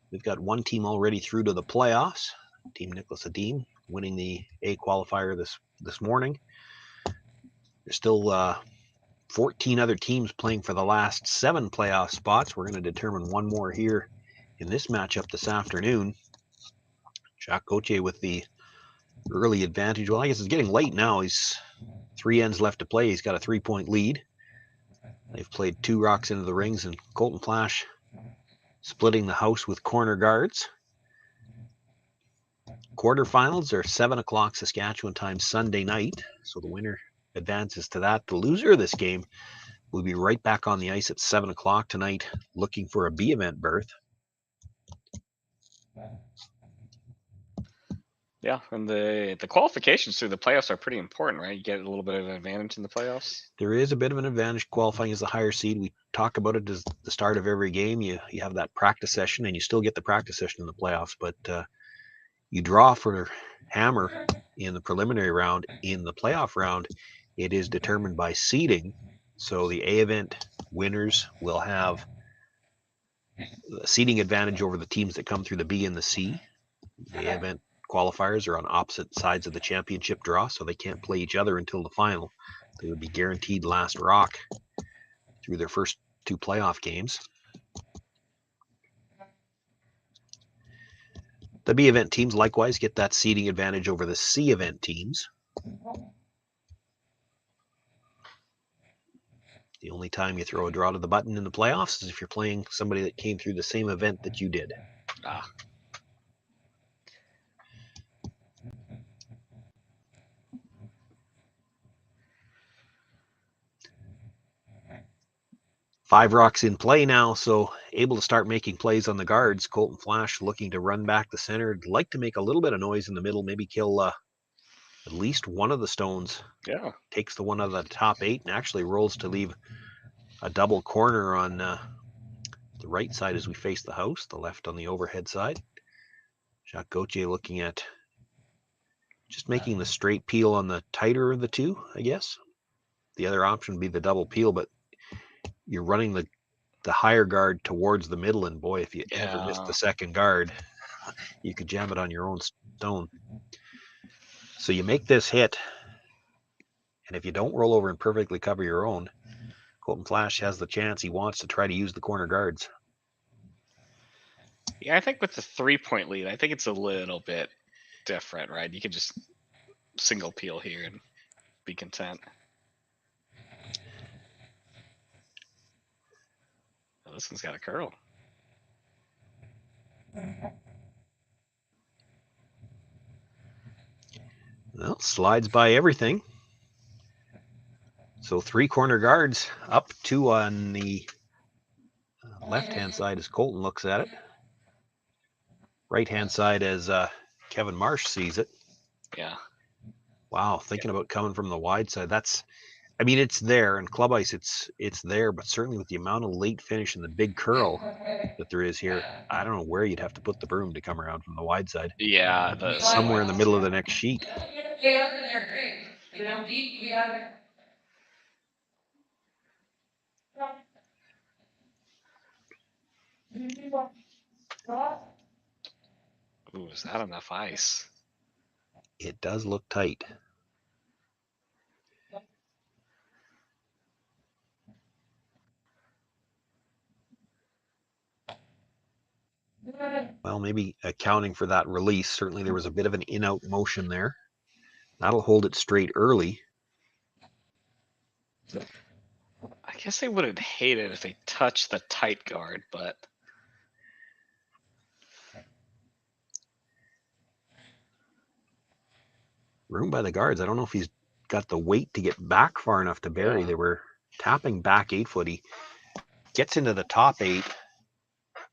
We've got one team already through to the playoffs. Team Nicholas Adim winning the A-QUALIFIER this morning. There's still 14 other teams playing for the last 7 playoff spots. We're going to determine one more here in this matchup this afternoon. Jacques Gauthier with the early advantage. Well, I guess it's getting late now. He's 3 ends left to play. He's got a 3-point lead. They've played 2 rocks into the rings, and Colton Flasch splitting the house with corner guards. Quarterfinals are 7 o'clock Saskatchewan time Sunday night, so the winner advances to that. The loser of this game will be right back on the ice at 7 o'clock tonight, looking for a B event berth. Yeah, and the qualifications through the playoffs are pretty important, right? You get a little bit of an advantage in the playoffs. There is a bit of an advantage qualifying as a higher seed. We talk about it as the start of every game. You have that practice session, and you still get the practice session in the playoffs, but you draw for hammer in the preliminary round. In the playoff round, it is determined by seeding. So the A event winners will have a seeding advantage over the teams that come through the B and the C. The A event qualifiers are on opposite sides of the championship draw, so they can't play each other until the final. They would be guaranteed last rock through their first 2 playoff games. The B event teams likewise get that seeding advantage over the C event teams. The only time you throw a draw to the button in the playoffs is if you're playing somebody that came through the same event that you did. Ah. Five rocks in play now, so able to start making plays on the guards. Colton Flasch looking to run back the center. Like to make a little bit of noise in the middle, maybe kill at least one of the stones. Yeah. Takes the one out of the top 8 and actually rolls to leave a double corner on the right side as we face the house, the left on the overhead side. Jacques Gauthier looking at just making the straight peel on the tighter of the two, I guess. The other option would be the double peel, but you're running the higher guard towards the middle, and boy, if you ever missed the second guard, you could jam it on your own stone. So you make this hit, and if you don't roll over and perfectly cover your own, Colton Flasch has the chance he wants to try to use the corner guards. Yeah, I think with the 3-point lead, I think it's a little bit different, right? You can just single peel here and be content. Oh, this one's got a curl. Well, slides by everything. So 3 corner guards up, 2 on the left-hand side as Colton looks at it. Right-hand side as Kevin Marsh sees it. Yeah. Wow, thinking about coming from the wide side. That's, I mean, it's there, and club ice, it's there, but certainly with the amount of late finish and the big curl that there is here, I don't know where you'd have to put the broom to come around from the wide side. Yeah, somewhere in the middle of the next sheet. Ooh, is that enough ice? It does look tight. Well, maybe accounting for that release, certainly there was a bit of an in-out motion there. That'll hold it straight early. I guess they would have hated if they touched the tight guard, but room by the guards. I don't know if he's got the weight to get back far enough to bury. Yeah. They were tapping back 8 foot. He gets into the top 8,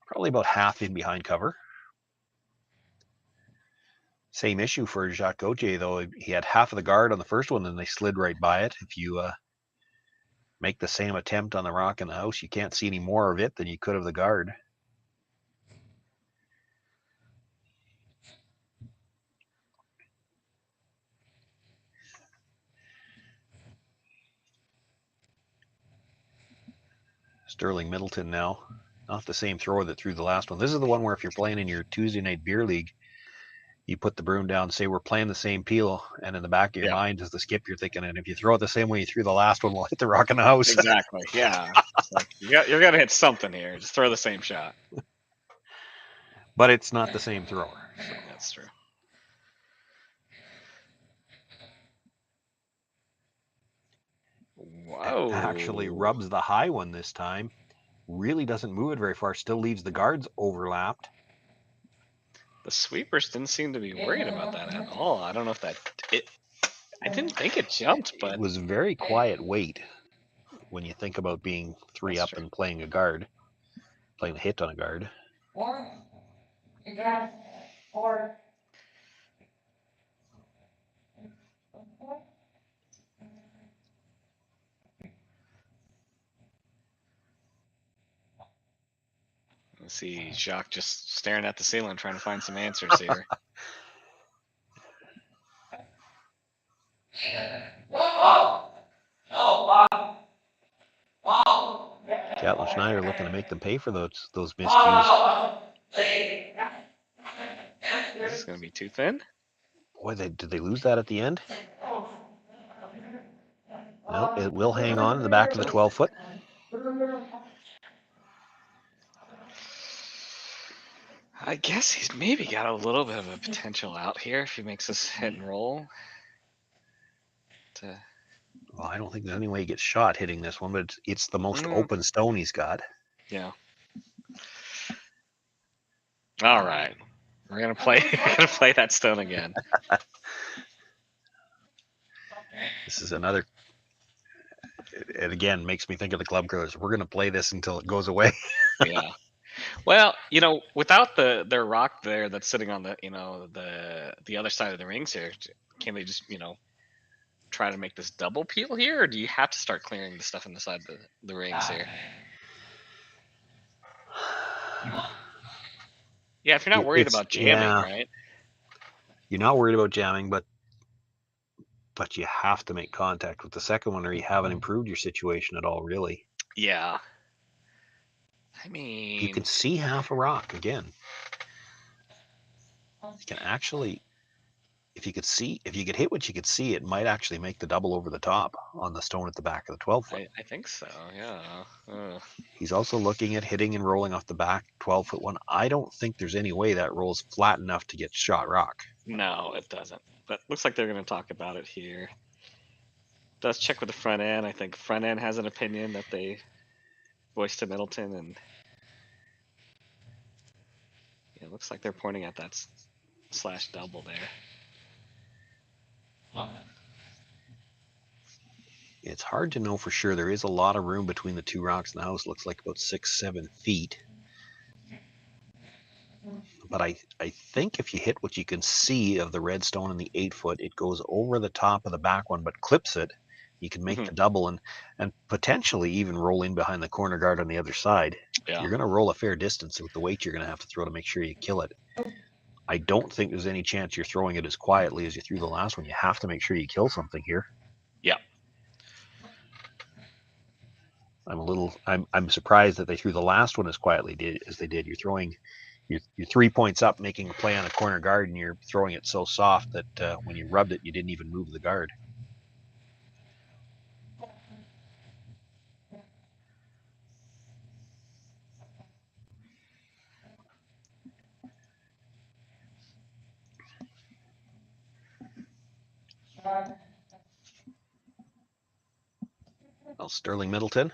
probably about half in behind cover. Same issue for Jacques Gauthier, though. He had half of the guard on the first one, and they slid right by it. If you make the same attempt on the rock in the house, you can't see any more of it than you could of the guard. Sterling Middleton now, not the same thrower that threw the last one. This is the one where if you're playing in your Tuesday night beer league, you put the broom down, say we're playing the same peel, and in the back of your mind as the skip, you're thinking, and if you throw it the same way you threw the last one, we'll hit the rock in the house. Exactly. Yeah. Like, you're gonna hit something here. Just throw the same shot. But it's not the same thrower. So. That's true. Whoa. It actually rubs the high one this time. Really doesn't move it very far. Still leaves the guards overlapped. The sweepers didn't seem to be worried about that at all. I don't know if I didn't think it jumped, but it was very quiet weight when you think about being 3 up and playing a guard, playing a hit on a guard. Let's see, Jacques just staring at the ceiling, trying to find some answers here. Catlin Schneider looking to make them pay for those miscues. This is going to be too thin. Boy, did they lose that at the end? No, it will hang on in the back of the 12 foot. I guess he's maybe got a little bit of a potential out here if he makes this hit and roll. Well, I don't think there's any way he gets shot hitting this one, but it's the most open stone he's got. Yeah. All right, we're gonna play that stone again. This is another. It again makes me think of the club curlers. We're gonna play this until it goes away. Yeah. Well, without their rock there that's sitting on the the other side of the rings here, can they just try to make this double peel here, or do you have to start clearing the stuff inside the rings here? Yeah, if you're not worried about jamming, right? You're not worried about jamming, but but you have to make contact with the second one or you haven't improved your situation at all, really. Yeah. I You mean, can see half a rock again. You can actually, if you could hit what you could see, it might actually make the double over the top on the stone at the back of the 12-foot. I think so, yeah. He's also looking at hitting and rolling off the back 12-foot one. I don't think there's any way that rolls flat enough to get shot rock. No, it doesn't. But looks like they're going to talk about it here. Does check with the front end. I think front end has an opinion that they voiced to Middleton, and yeah, it looks like they're pointing at that slash double there. It's hard to know for sure. There is a lot of room between the two rocks in the house. Looks like about 6-7 feet. But I think if you hit what you can see of the red stone in the 8-foot, it goes over the top of the back one, but clips it. You can make the double and potentially even roll in behind the corner guard on the other side. Yeah. You're going to roll a fair distance with the weight you're going to have to throw to make sure you kill it. I don't think there's any chance you're throwing it as quietly as you threw the last one. You have to make sure you kill something here. Yeah. I'm surprised that they threw the last one as quietly as they did. You're throwing you're 3 points up, making a play on a corner guard, and you're throwing it so soft that when you rubbed it, you didn't even move the guard. Well, Sterling Middleton.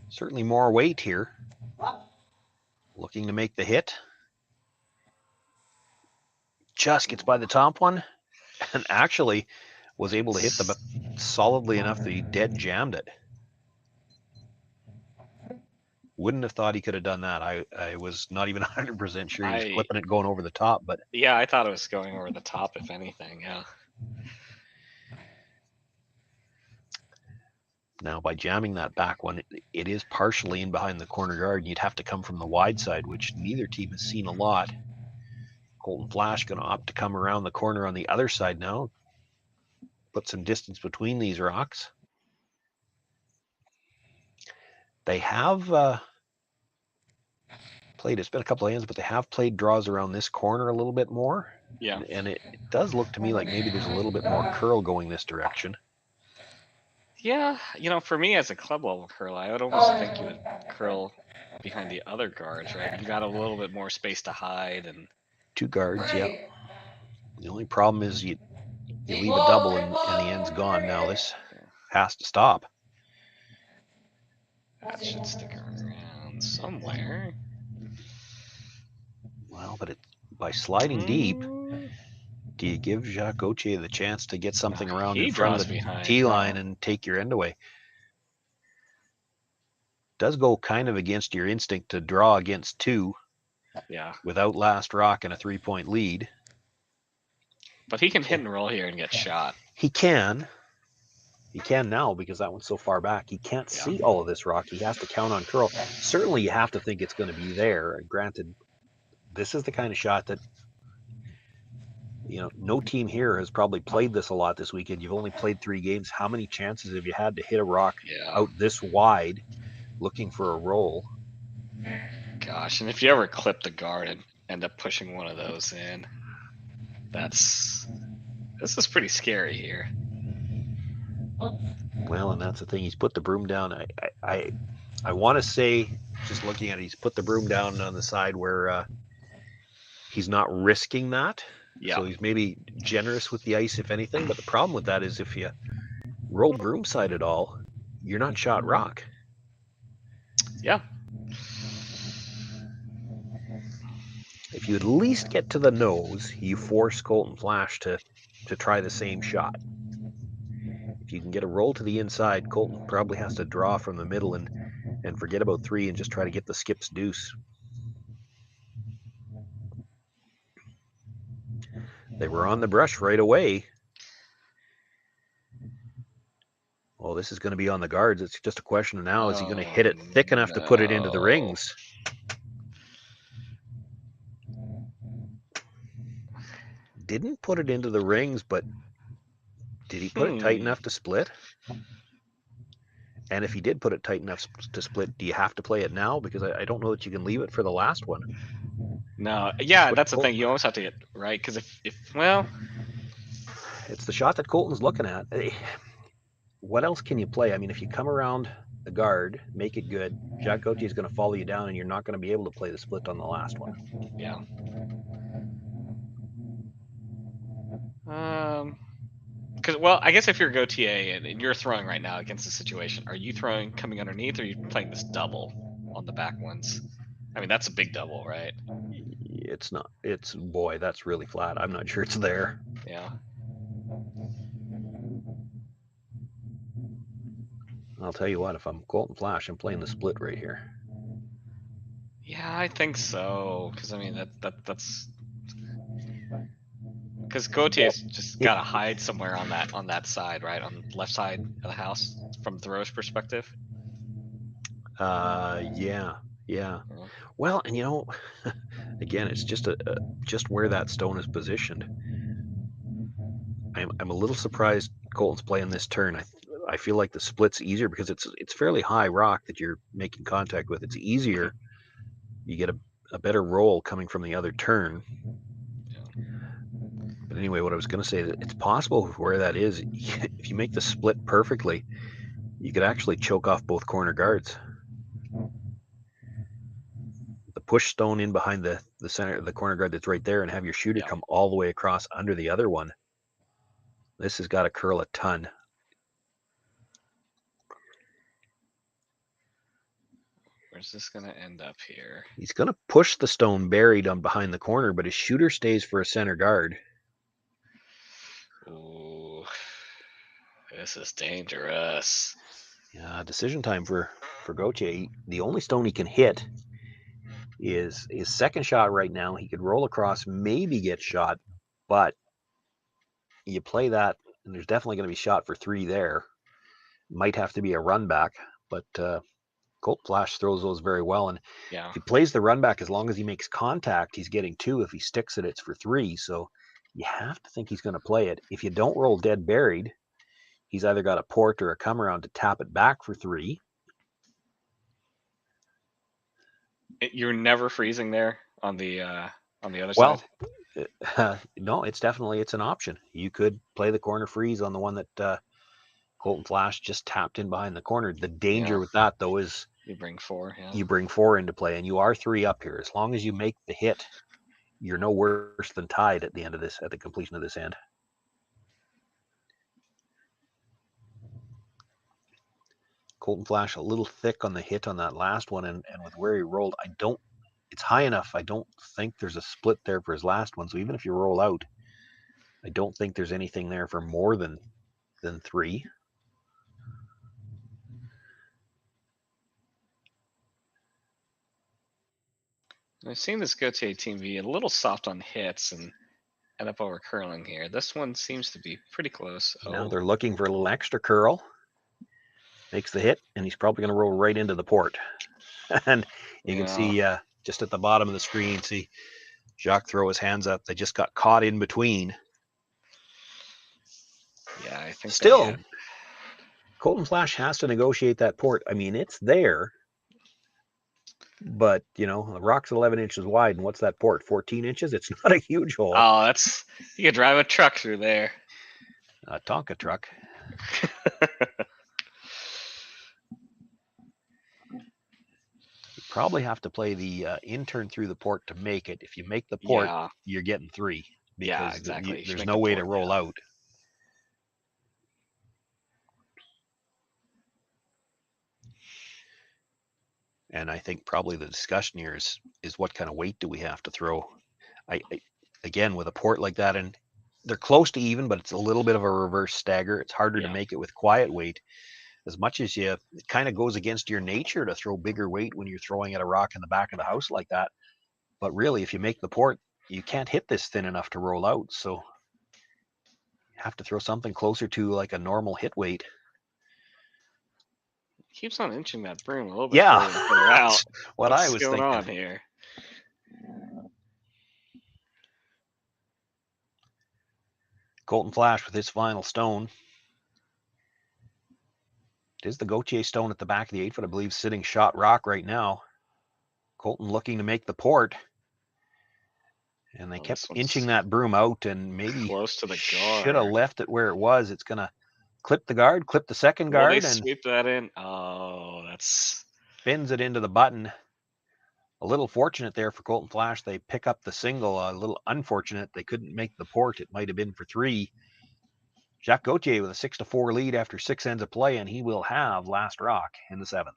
Certainly more weight here. Looking to make the hit. Just gets by the top one and actually was able to hit the solidly enough that he dead jammed it. Wouldn't have thought he could have done that. I was not even 100% sure he was flipping it going over the top, but yeah, I thought it was going over the top, if anything. Yeah. Now by jamming that back one, it is partially in behind the corner guard, and you'd have to come from the wide side, which neither team has seen a lot. Colton Flasch going to opt to come around the corner on the other side now. Put some distance between these rocks. They have played, it's been a couple of hands, but they have played draws around this corner a little bit more. Yeah. And it does look to me like maybe there's a little bit more curl going this direction. Yeah, for me as a club level curl, I would almost think you would curl behind the other guards, right? You got a little bit more space to hide and 2 guards, yeah. The only problem is you leave a double and the end's gone. Now this has to stop. That should stick around somewhere. Well, but by sliding deep, do you give Jacques Gauthier the chance to get something around in front of the tee line and take your end away? Does go kind of against your instinct to draw against 2. Yeah. Without last rock and a 3-point lead. But he can hit and roll here and get shot. He can. He can now because that one's so far back. He can't see all of this rock. He has to count on curl. Certainly you have to think it's going to be there. Granted, this is the kind of shot that, no team here has probably played this a lot this weekend. You've only played 3 games. How many chances have you had to hit a rock out this wide looking for a roll? Gosh, and if you ever clip the guard and end up pushing one of those in, this is pretty scary here. Well, and that's the thing. He's put the broom down. I want to say, just looking at it, he's put the broom down on the side where he's not risking that. Yeah. So he's maybe generous with the ice, if anything. But the problem with that is if you roll broom side at all, you're not shot rock. Yeah. If you at least get to the nose, you force Colton Flasch to try the same shot. If you can get a roll to the inside, Colton probably has to draw from the middle and forget about 3 and just try to get the skip's deuce. They were on the brush right away. Well, this is going to be on the guards. It's just a question of now, is he going to hit it thick enough to put it into the rings? didn't put it into the rings, but did he put it tight enough to split? And if he did put it tight enough to split, do you have to play it now? Because I don't know that you can leave it for the last one. No, yeah, What that's the Col- thing. You almost have to get right because well, It's the shot that Colton's looking at. What else can you play? I mean, if you come around the guard, make it good, Jacques Gauthier is going to follow you down, and you're not going to be able to play the split on the last one. yeah. Because I guess if you're Gauthier and you're throwing right now against the situation, are you throwing coming underneath, or are you playing this double on the back ones? I mean, that's a big double, right? It's not. It's boy, that's really flat. I'm not sure it's there. Yeah. I'll tell you what. If I'm Colton Flasch, I'm playing the split right here. Yeah, I think so. Because I mean, that's because Gauthier's just got to hide somewhere on that side, right, on the left side of the house from Thoreau's perspective. Yeah. Well, and again, it's just just where that stone is positioned. I'm a little surprised Colton's playing this turn. I feel like the split's easier because it's fairly high rock that you're making contact with. It's easier. You get a better roll coming from the other turn. But anyway, what I was going to say, that it's possible where that is, if you make the split perfectly, you could actually choke off both corner guards. The push stone in behind the center, the corner guard that's right there, and have your shooter come all the way across under the other one. This has got to curl a ton. Where's this going to end up here? He's going to push the stone buried on behind the corner, but his shooter stays for a center guard. Ooh, this is dangerous. Yeah, decision time for Gauthier. The only stone he can hit is his second shot right now. He could roll across, maybe get shot, but you play that, and there's definitely going to be shot for 3 there. Might have to be a run back, but Colton Flasch throws those very well. And if he plays the run back, as long as he makes contact, he's getting 2. If he sticks it, it's for 3. So you have to think he's going to play it. If you don't roll dead buried, he's either got a port or a come around to tap it back for 3. You're never freezing there on the other side? No, it's an option. You could play the corner freeze on the one that Colton Flasch just tapped in behind the corner. The danger with that, though, is you bring 4. Yeah. You bring 4 into play, and you are 3 up here. As long as you make the hit, you're no worse than tied at the end of this, at the completion of this end. Colton Flasch a little thick on the hit on that last one, and with where he rolled, it's high enough. I don't think there's a split there for his last one. So even if you roll out, I don't think there's anything there for more than 3. I've seen this Gauthier team be a little soft on hits and end up over curling here. This one seems to be pretty close. Now they're looking for a little extra curl. Makes the hit, and he's probably going to roll right into the port. And you can see just at the bottom of the screen, see Jacques throw his hands up. They just got caught in between. Yeah, I think still, Colton Flasch has to negotiate that port. I mean, it's there, but the rock's 11 inches wide, and what's that port? 14 inches? It's not a huge hole. Oh, you could drive a truck through there. A Tonka truck. Probably have to play the in-turn through the port to make it. If you make the port, you're getting 3. Yeah, exactly. There's no way to roll out. And I think probably the discussion here is what kind of weight do we have to throw? I again, with a port like that, and they're close to even, but it's a little bit of a reverse stagger. It's harder to make it with quiet weight. As much as it kind of goes against your nature to throw bigger weight when you're throwing at a rock in the back of the house like that. But really, if you make the port, you can't hit this thin enough to roll out. So you have to throw something closer to like a normal hit weight. Keeps on inching that broom a little bit. Yeah, out. What's I was going thinking. On here? Colton Flasch with his final stone. It is the Gauthier stone at the back of the 8 foot, I believe, sitting shot rock right now. Colton looking to make the port. And they kept inching that broom out and maybe close to the should have guard. left it where it was. It's going to clip the guard, clip the second Will guard, they and sweep that in? Oh, that's... spins it into the button. A little fortunate there for Colton Flasch. They pick up the single. A little unfortunate they couldn't make the port. It might have been for 3. Jacques Gauthier with a 6-4 lead after 6 ends of play, and he will have last rock in the 7th.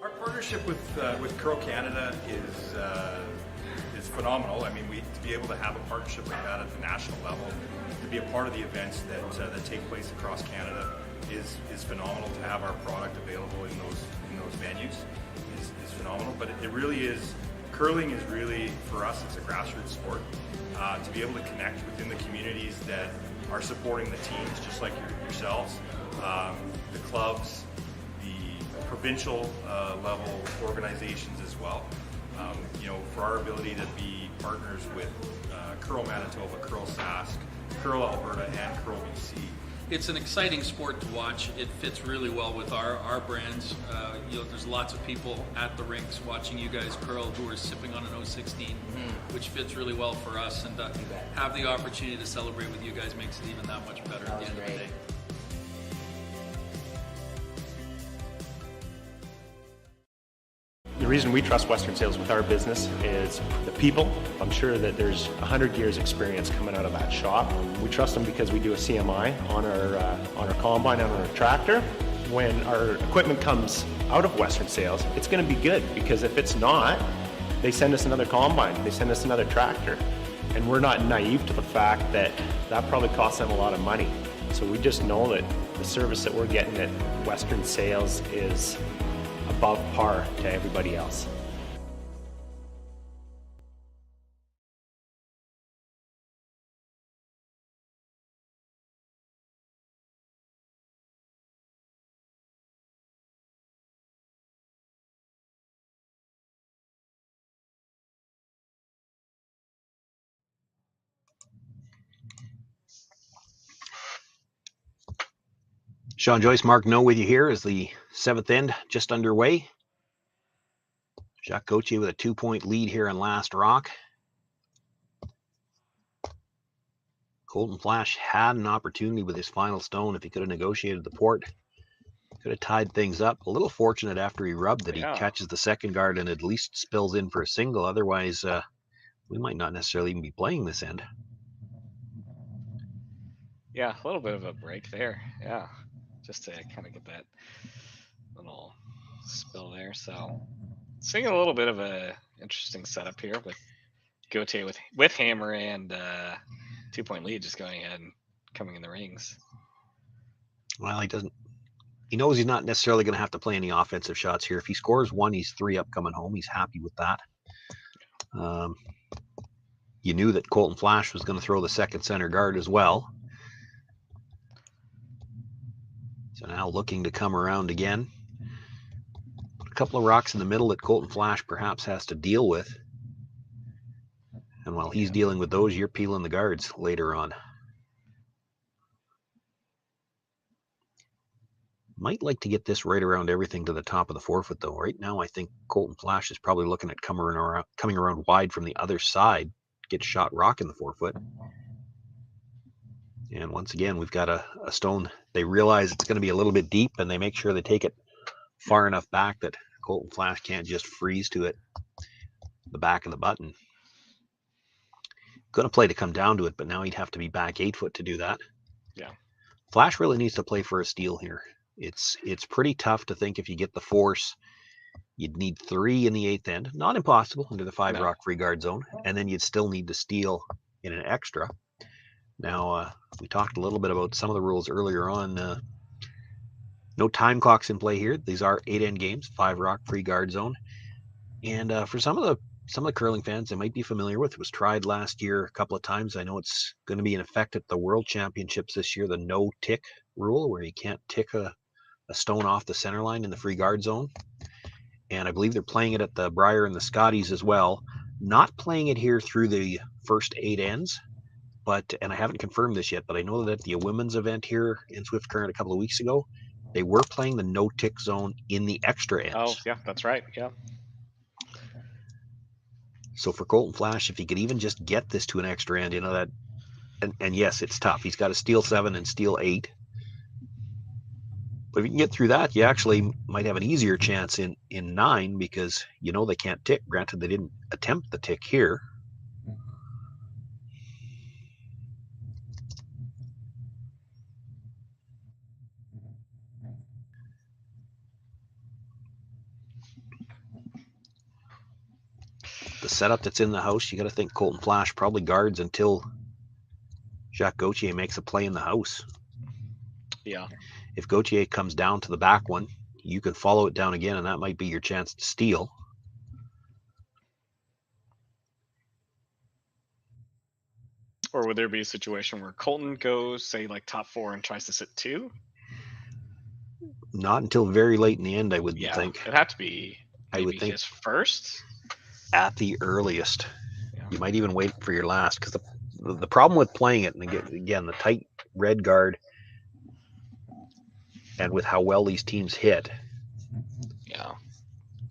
Our partnership with Curl Canada is phenomenal. I mean, to be able to have a partnership like that at the national level, to be a part of the events that take place across Canada is phenomenal. To have our product available in those venues is phenomenal. But it really is. Curling is really, for us, it's a grassroots sport. To be able to connect within the communities that are supporting the teams, just like yourselves, the clubs, the provincial level organizations as well. For our ability to be partners with Curl Manitoba, Curl Sask, Curl Alberta, and Curl BC. It's an exciting sport to watch. It fits really well with our brands. There's lots of people at the rinks watching you guys curl who are sipping on an 016, which fits really well for us. And have the opportunity to celebrate with you guys makes it even that much better at the end of the day. The reason we trust Western Sales with our business is the people. I'm sure that there's 100 years experience coming out of that shop. We trust them because we do a CMI on our combine and on our tractor. When our equipment comes out of Western Sales, it's going to be good, because if it's not, they send us another combine, they send us another tractor. And we're not naive to the fact that that probably costs them a lot of money. So we just know that the service that we're getting at Western Sales is above par to everybody else. Sean Joyce, Mark No with you here as the 7th end just underway. Jacques Gauthier with a 2-point lead here in last rock. Colton Flasch had an opportunity with his final stone. If he could have negotiated the port, could have tied things up. A little fortunate after he rubbed that he catches the second guard and at least spills in for a single. Otherwise, we might not necessarily even be playing this end. Yeah, a little bit of a break there. Yeah, just to kind of get that little spill there. So seeing a little bit of a interesting setup here with Gauthier with hammer and 2-point lead just going ahead and coming in the rings. Well, he knows he's not necessarily going to have to play any offensive shots here. If he scores 1, he's 3 up coming home. He's happy with that. You knew that Colton Flasch was going to throw the second center guard as well. So now looking to come around again. A couple of rocks in the middle that Colton Flasch perhaps has to deal with. And while he's dealing with those, you're peeling the guards later on. Might like to get this right around everything to the top of the 4-foot, though. Right now, I think Colton Flasch is probably looking at coming around wide from the other side, get shot rock in the 4-foot. And once again, we've got a stone. They realize it's going to be a little bit deep, and they make sure they take it far enough back that Colton Flasch can't just freeze to it, the back of the button. Going to play to come down to it, but now he'd have to be back 8 foot to do that. Yeah. Flasch really needs to play for a steal here. It's pretty tough to think if you get the force, you'd need 3 in the 8th end. Not impossible under the 5 rock free guard zone. And then you'd still need to steal in an extra. Now, we talked a little bit about some of the rules earlier on. No time clocks in play here. These are 8-end games, 5 rock free guard zone. And for some of the curling fans, they might be familiar with. It was tried last year a couple of times. I know it's going to be in effect at the World Championships this year, the no tick rule, where you can't tick a stone off the center line in the free guard zone. And I believe they're playing it at the Brier and the Scotties as well. not playing it here through the first 8 ends, and I haven't confirmed this yet, but I know that at the women's event here in Swift Current a couple of weeks ago, they were playing the no tick zone in the extra ends. Oh, yeah, that's right. Yeah. So for Colton Flasch, if he could even just get this to an extra end, that, and yes, it's tough. He's got to steal 7 and steal 8. But if you can get through that, you actually might have an easier chance in 9 because they can't tick. Granted, they didn't attempt the tick here. The setup that's in the house, you got to think Colton Flasch probably guards until Jacques Gauthier makes a play in the house. Yeah. If Gauthier comes down to the back one, you can follow it down again, and that might be your chance to steal. Or would there be a situation where Colton goes, say, like top 4 and tries to sit 2? Not until very late in the end, I would think. It'd have to be maybe think his first? At the earliest. Yeah. You might even wait for your last, because the problem with playing it, and again, the tight red guard, and with how well these teams hit,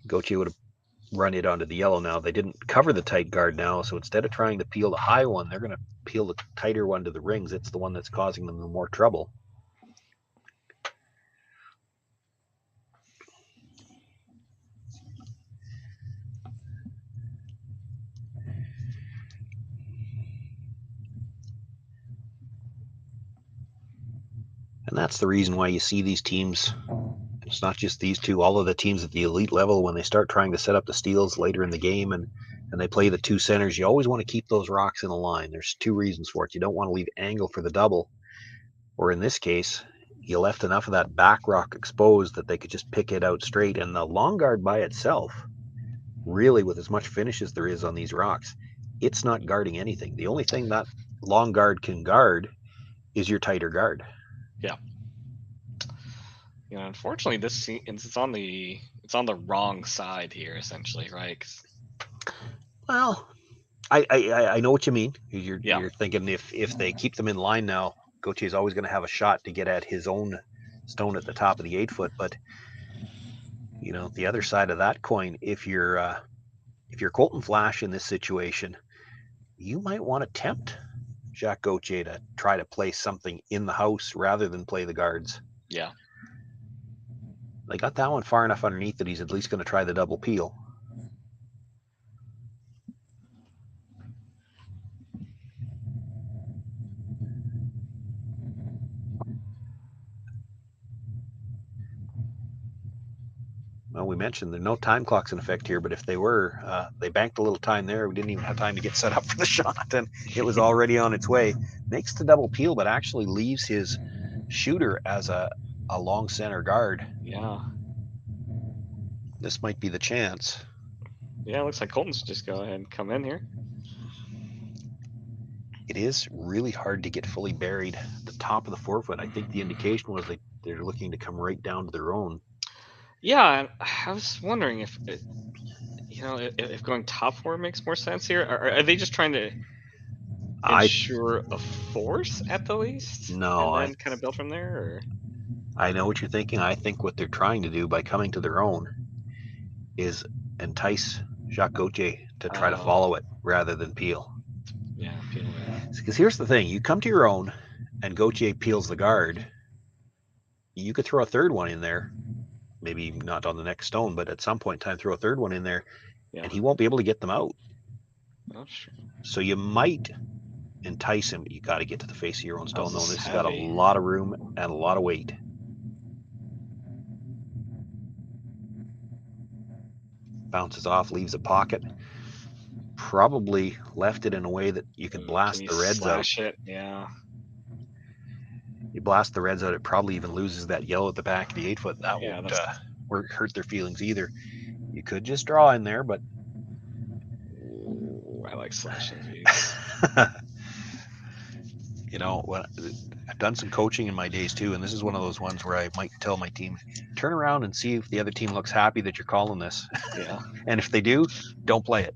Gauthier would have run it onto the yellow now. They didn't cover the tight guard now, so instead of trying to peel the high one, they're going to peel the tighter one to the rings. It's the one that's causing them the more trouble. And that's the reason why you see these teams. It's not just these two, all of the teams at the elite level, when they start trying to set up the steals later in the game and they play the 2 centers, you always want to keep those rocks in a line. There's 2 reasons for it. You don't want to leave angle for the double, or in this case, you left enough of that back rock exposed that they could just pick it out straight. And the long guard by itself, really, with as much finish as there is on these rocks, it's not guarding anything. The only thing that long guard can guard is your tighter guard. Yeah. Unfortunately, it's on the wrong side here, essentially, right? Well, I know what you mean. You're thinking if they keep them in line now, Gauthier is always going to have a shot to get at his own stone at the top of the 8-foot. But the other side of that coin, if you're Colton Flasch in this situation, you might want to tempt Jacques Gauthier to try to play something in the house rather than play the guards. Yeah. They got that one far enough underneath that he's at least going to try the double peel. Well, we mentioned there's no time clocks in effect here, but if they were, they banked a little time there. We didn't even have time to get set up for the shot, and it was already on its way. Makes the double peel, but actually leaves his shooter as a long center guard. Yeah. This might be the chance. Yeah, it looks like Colton's just go ahead and come in here. It is really hard to get fully buried at the top of the 4-foot. I think the indication was they're looking to come right down to their own. Yeah, I was wondering if going top 4 makes more sense here. Are they just trying to ensure a force at the least? No, and then kind of build from there. Or? I know what you're thinking. I think what they're trying to do by coming to their own is entice Jacques Gauthier to try to follow it rather than peel. Yeah, peel it. Because here's the thing: you come to your own, and Gauthier peels the guard. You could throw a third one in there. Maybe not on the next stone, but at some point in time, throw a third one in there, and he won't be able to get them out. Oh, sure. So you might entice him, but you got to get to the face of your own stone, though. This has got a heavy. lot of room and a lot of weight. Bounces off, leaves a pocket. Probably left it in a way that you can blast the reds out. It? Yeah. You blast the reds out, it probably even loses that yellow at the back of the 8-foot. That won't hurt their feelings either. You could just draw in there, but I like slashing these. I've done some coaching in my days too, and this is one of those ones where I might tell my team, turn around and see if the other team looks happy that you're calling this. Yeah. And if they do, don't play it.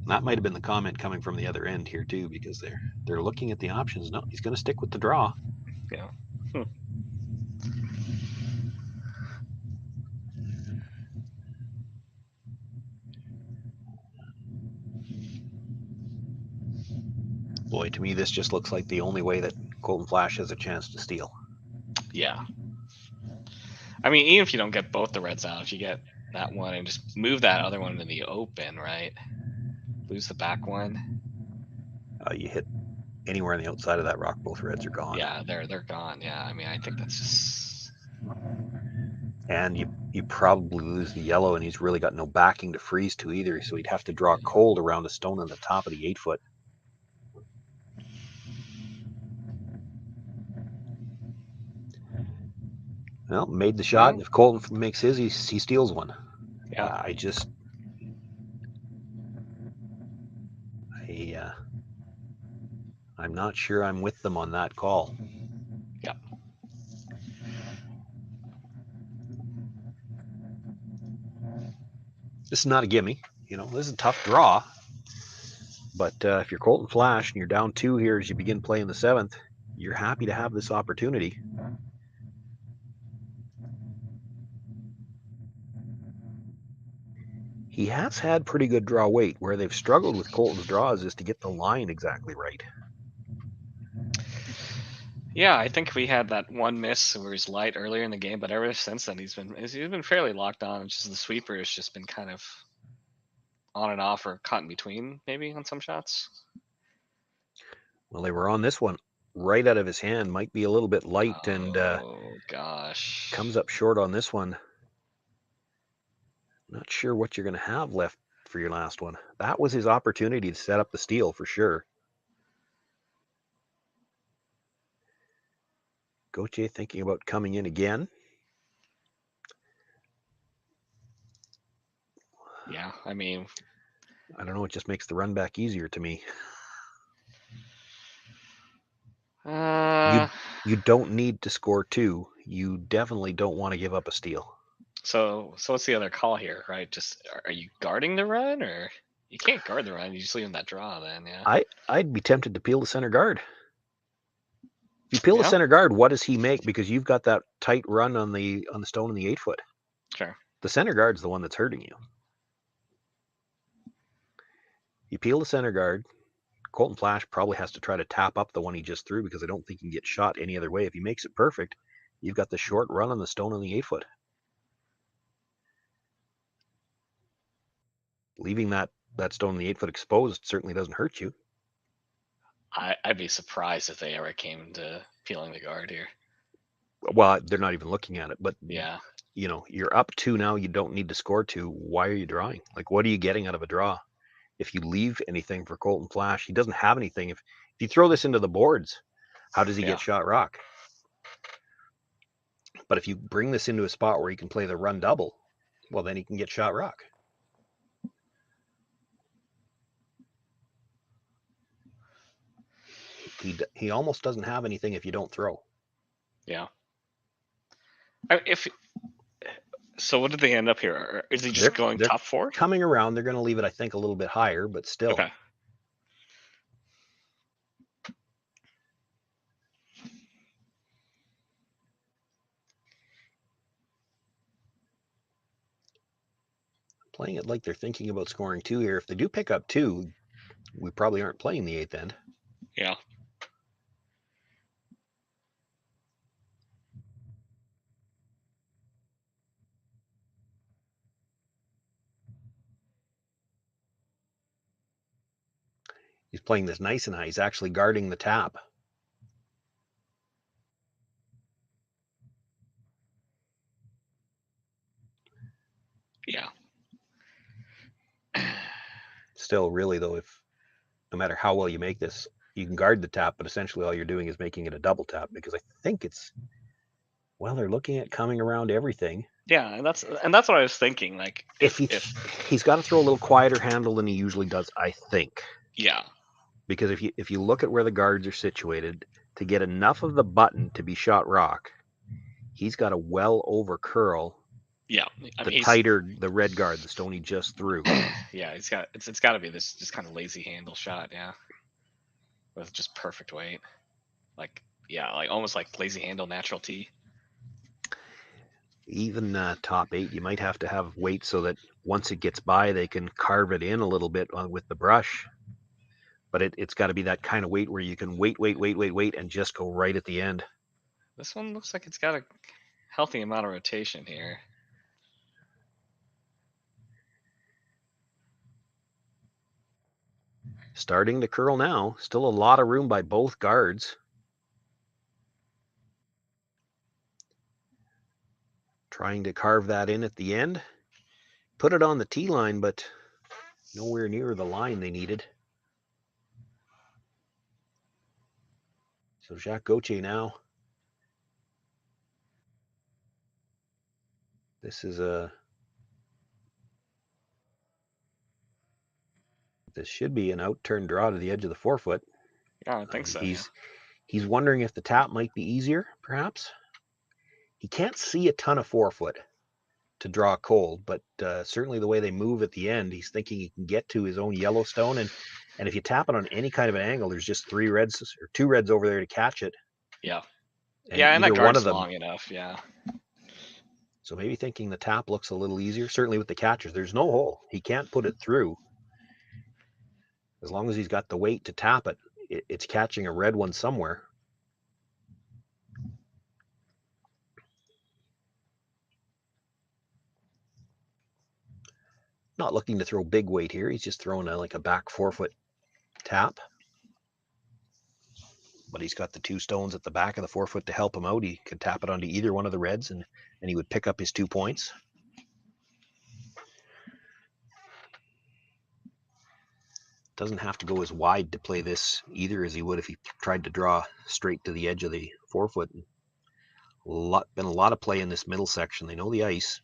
That might have been the comment coming from the other end here too, because they're looking at the options. No, he's going to stick with the draw. Yeah. Boy, to me, this just looks like the only way that Colton Flasch has a chance to steal. Yeah. I mean, even if you don't get both the reds out, if you get that one and just move that other one into the open, right? Lose the back one. You hit anywhere on the outside of that rock, both reds are gone. Yeah, they're gone. Yeah, I mean, I think that's just. And you probably lose the yellow, and he's really got no backing to freeze to either, so he'd have to draw cold around a stone on the top of the 8-foot. Well, made the shot, and if Colton makes his, he steals one. Yeah. I'm not sure I'm with them on that call. Yeah. This is not a gimme. You know, this is a tough draw. But if you're Colton Flasch and you're down 2 here as you begin playing the 7th, you're happy to have this opportunity. He has had pretty good draw weight. Where they've struggled with Colton's draws is to get the line exactly right. Yeah, I think we had that one miss where he's light earlier in the game, but ever since then he's been fairly locked on. It's just the sweeper has just been kind of on and off or caught in between, maybe on some shots. Well, they were on this one right out of his hand. Might be a little bit light, and gosh, comes up short on this one. Not sure what you're going to have left for your last one. That was his opportunity to set up the steal for sure. Gauthier thinking about coming in again. Yeah, I mean, I don't know. It just makes the run back easier to me. You don't need to score 2. You definitely don't want to give up a steal. So what's the other call here, right? Just are you guarding the run, or you can't guard the run? You just leave him that draw, then, yeah. I'd be tempted to peel the center guard. If you peel the center guard, what does he make? Because you've got that tight run on the stone in the 8-foot. Sure. The center guard's the one that's hurting you. You peel the center guard. Colton Flasch probably has to try to tap up the one he just threw, because I don't think he can get shot any other way. If he makes it perfect, you've got the short run on the stone on the 8-foot. Leaving that stone in the 8-foot exposed certainly doesn't hurt you. I'd be surprised if they ever came to peeling the guard here. Well, they're not even looking at it, but yeah, you know, you're up 2 now. You don't need to score 2. Why are you drawing? Like, what are you getting out of a draw? If you leave anything for Colton Flasch, he doesn't have anything. If you throw this into the boards, how does he get shot rock? But if you bring this into a spot where he can play the run double, well, then he can get shot rock. He almost doesn't have anything if you don't throw. Yeah. So what did they end up here? Is he just going top 4? Coming around, they're going to leave it, I think, a little bit higher, but still. Okay. Playing it like they're thinking about scoring 2 here. If they do pick up 2, we probably aren't playing the 8th end. Yeah. He's playing this nice and high. He's actually guarding the tap. Yeah. Still, really, though, if no matter how well you make this, you can guard the tap, but essentially all you're doing is making it a double tap, because I think it's, well, they're looking at coming around everything. Yeah, and that's what I was thinking. Like, if he's got to throw a little quieter handle than he usually does, I think. Yeah. Because if you look at where the guards are situated, to get enough of the button to be shot rock, he's got to well over curl Yeah, I The mean, tighter the red guard, the stone he just threw. yeah, it's got to be this just kind of lazy handle shot, yeah, with just perfect weight, like yeah, like almost like lazy handle natural T. Even top 8, you might have to have weight so that once it gets by, they can carve it in a little bit with the brush. But it's got to be that kind of weight where you can wait, and just go right at the end. This one looks like it's got a healthy amount of rotation here. Starting to curl now. Still a lot of room by both guards. Trying to carve that in at the end. Put it on the tee line, but nowhere near the line they needed. So Jacques Gauthier now. This should be an out-turn draw to the edge of the forefoot. Yeah, I think so. He's wondering if the tap might be easier, perhaps. He can't see a ton of forefoot to draw cold, but certainly the way they move at the end, he's thinking he can get to his own Yellowstone, and if you tap it on any kind of an angle, there's just 3 reds or 2 reds over there to catch it. Yeah. And that either guard's one of them, long enough, yeah. So maybe thinking the tap looks a little easier. Certainly with the catchers, there's no hole. He can't put it through. As long as he's got the weight to tap it, it's catching a red one somewhere. Not looking to throw big weight here. He's just throwing like a back forefoot tap. But he's got the 2 stones at the back of the forefoot to help him out. He could tap it onto either one of the reds, and he would pick up his 2 points. Doesn't have to go as wide to play this either as he would if he tried to draw straight to the edge of the forefoot. Been a lot of play in this middle section. They know the ice.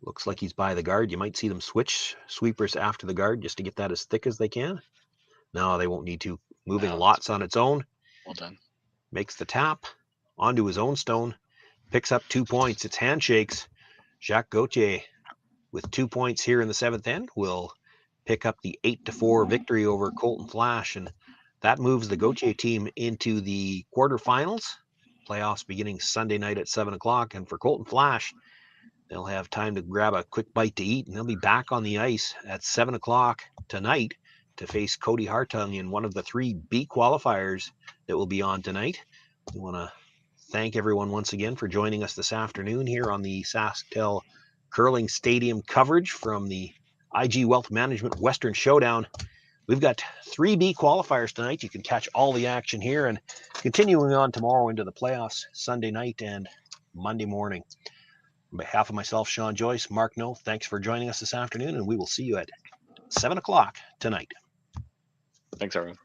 Looks like he's by the guard. You might see them switch sweepers after the guard just to get that as thick as they can. No, they won't need to. Moving lots on its own. Well done. Makes the tap onto his own stone. Picks up 2 points. It's handshakes. Jacques Gauthier with 2 points here in the 7th end will pick up the 8-4 victory over Colton Flasch. And that moves the Gauthier team into the quarterfinals. Playoffs beginning Sunday night at 7 o'clock. And for Colton Flasch, they'll have time to grab a quick bite to eat, and they'll be back on the ice at 7 o'clock tonight to face Cody Hartung in one of the 3 B qualifiers that will be on tonight. We want to thank everyone once again for joining us this afternoon here on the SaskTel Curling Stadium coverage from the IG Wealth Management Western Showdown. We've got 3 B qualifiers tonight. You can catch all the action here, and continuing on tomorrow into the playoffs Sunday night and Monday morning. On behalf of myself, Sean Joyce, Mark No, thanks for joining us this afternoon, and we will see you at 7 o'clock tonight. Thanks, everyone.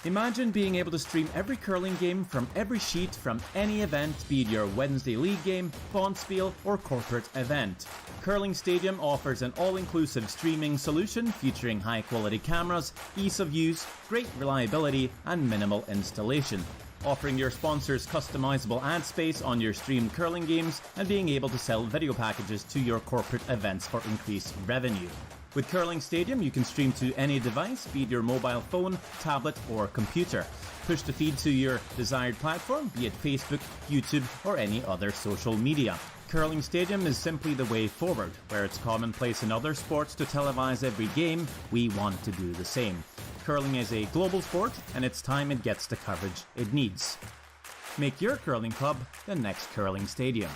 Imagine being able to stream every curling game from every sheet from any event, be it your Wednesday league game, bonspiel, or corporate event. Curling Stadium offers an all-inclusive streaming solution featuring high-quality cameras, ease of use, great reliability, and minimal installation. Offering your sponsors customizable ad space on your streamed curling games and being able to sell video packages to your corporate events for increased revenue. With Curling Stadium, you can stream to any device, be it your mobile phone, tablet, or computer. Push the feed to your desired platform, be it Facebook, YouTube, or any other social media. Curling Stadium is simply the way forward. Where it's commonplace in other sports to televise every game, we want to do the same. Curling is a global sport, and it's time it gets the coverage it needs. Make your curling club the next curling stadium.